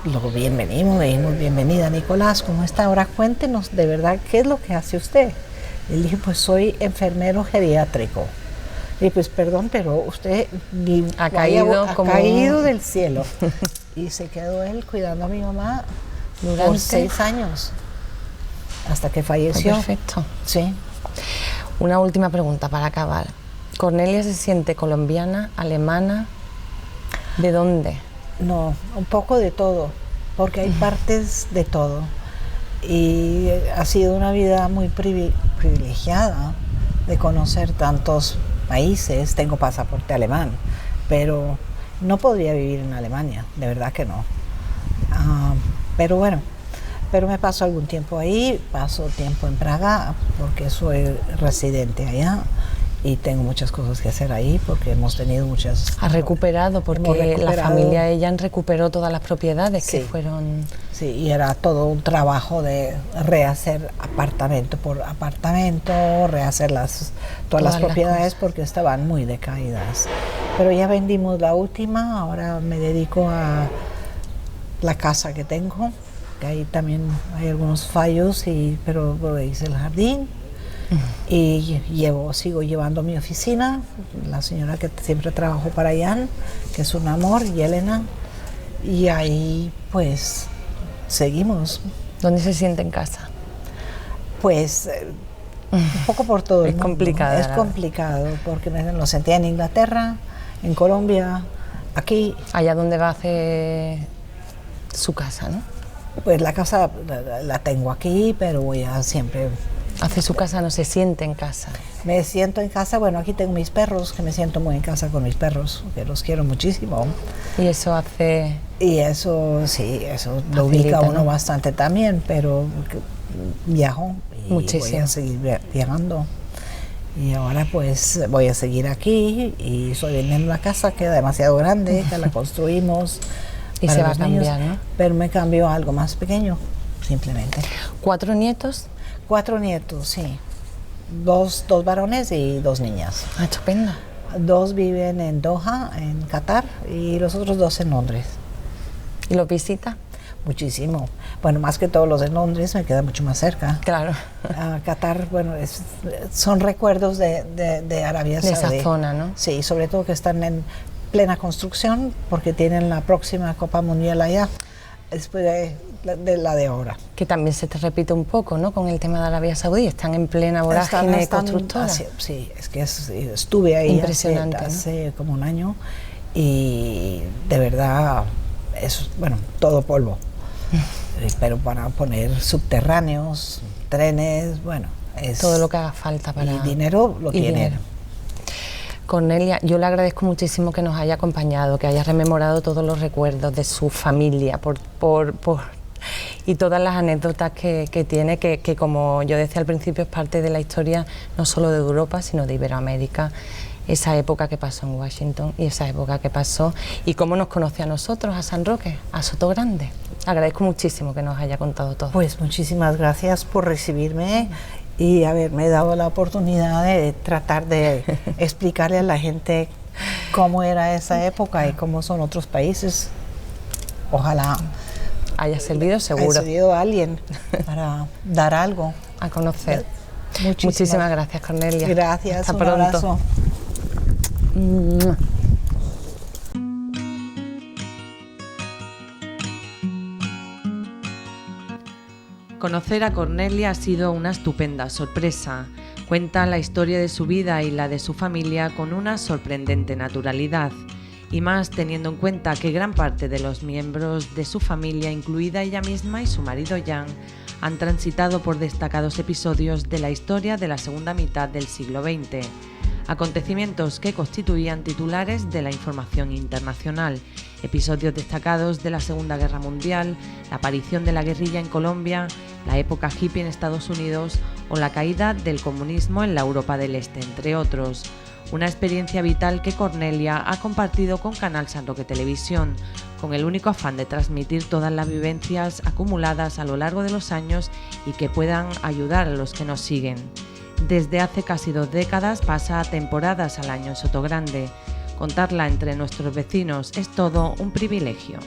lo bienvenimos, le dijimos, bienvenida Nicolás, ¿cómo está? Ahora cuéntenos de verdad qué es lo que hace usted. Le dije, pues soy enfermero geriátrico. Y pues perdón, pero usted ni ha caído del cielo. Y se quedó él cuidando a mi mamá durante por 6 años, hasta que falleció. Perfecto. Sí. Una última pregunta para acabar. ¿Cornelia se siente colombiana, alemana? ¿De dónde? No, un poco de todo, porque hay partes de todo. Y ha sido una vida muy privilegiada de conocer tantos países. Tengo pasaporte alemán, pero no podría vivir en Alemania, de verdad que no. Pero bueno, me paso algún tiempo ahí, paso tiempo en Praga, porque soy residente allá y tengo muchas cosas que hacer ahí, porque hemos tenido muchas... ¿Ha recuperado? Porque la familia ella recuperó todas las propiedades que fueron... Sí, y era todo un trabajo de rehacer apartamento por apartamento, rehacer todas las propiedades porque estaban muy decaídas. Pero ya vendimos la última, ahora me dedico a la casa que tengo, que ahí también hay algunos fallos, pero hice el jardín. Y sigo llevando mi oficina, la señora que siempre trabajó para Jan, que es un amor, Yelena, y ahí pues seguimos. ¿Dónde se siente en casa? Pues un poco por todo el mundo. Complicado. Es complicado, porque lo sentía en Inglaterra, en Colombia, aquí. Allá donde va a hacer su casa, ¿no? Pues la casa la tengo aquí, pero voy a siempre... Hace su casa, no se siente en casa. Me siento en casa, bueno, aquí tengo mis perros, que me siento muy en casa con mis perros, que los quiero muchísimo. Y eso hace... Y eso, sí, eso lo ubica uno, ¿no? Bastante también, pero viajo y muchísimo. Voy a seguir viajando. Y ahora pues voy a seguir aquí y estoy vendiendo la casa, que era demasiado grande, que la construimos. Y se va a cambiar, ¿no? Pero me cambio a algo más pequeño, simplemente. 4 nietos. 4 nietos, sí. 2 varones y 2 niñas. Ah, estupendo. 2 viven en Doha, en Qatar, y los otros 2 en Londres. ¿Y los visita? Muchísimo. Bueno, más que todos los de Londres, me queda mucho más cerca. Claro. Qatar, bueno, son recuerdos de Arabia Saudí. De esa zona, ¿no? Sí, sobre todo que están en plena construcción, porque tienen la próxima Copa Mundial allá, después de la de ahora. Que también se te repite un poco, ¿no? Con el tema de Arabia Saudí, están en plena vorágine constructora. Sí, es que estuve ahí hace como un año y de verdad es, bueno, todo polvo. Pero para poner subterráneos, trenes, bueno, es... Todo lo que haga falta para... Y dinero lo tiene. Cornelia, yo le agradezco muchísimo que nos haya acompañado, que haya rememorado todos los recuerdos de su familia y todas las anécdotas que tiene, que como yo decía al principio, es parte de la historia no solo de Europa, sino de Iberoamérica, esa época que pasó en Washington y esa época que pasó y cómo nos conoce a nosotros, a San Roque, a Sotogrande. Agradezco muchísimo que nos haya contado todo. Pues muchísimas gracias por recibirme y haberme dado la oportunidad de tratar de explicarle a la gente cómo era esa época y cómo son otros países. Ojalá haya servido, seguro. Haya servido a alguien para dar algo a conocer. Muchísimas gracias, Cornelia. Gracias. Hasta pronto. Abrazo. Conocer a Cornelia ha sido una estupenda sorpresa. Cuenta la historia de su vida y la de su familia con una sorprendente naturalidad, y más teniendo en cuenta que gran parte de los miembros de su familia, incluida ella misma y su marido Jan, han transitado por destacados episodios de la historia de la segunda mitad del siglo XX. Acontecimientos que constituían titulares de la información internacional, episodios destacados de la Segunda Guerra Mundial, la aparición de la guerrilla en Colombia, la época hippie en Estados Unidos o la caída del comunismo en la Europa del Este, entre otros. Una experiencia vital que Cornelia ha compartido con Canal San Roque Televisión, con el único afán de transmitir todas las vivencias acumuladas a lo largo de los años y que puedan ayudar a los que nos siguen. Desde hace casi 2 décadas pasa temporadas al año en Sotogrande. Contarla entre nuestros vecinos es todo un privilegio.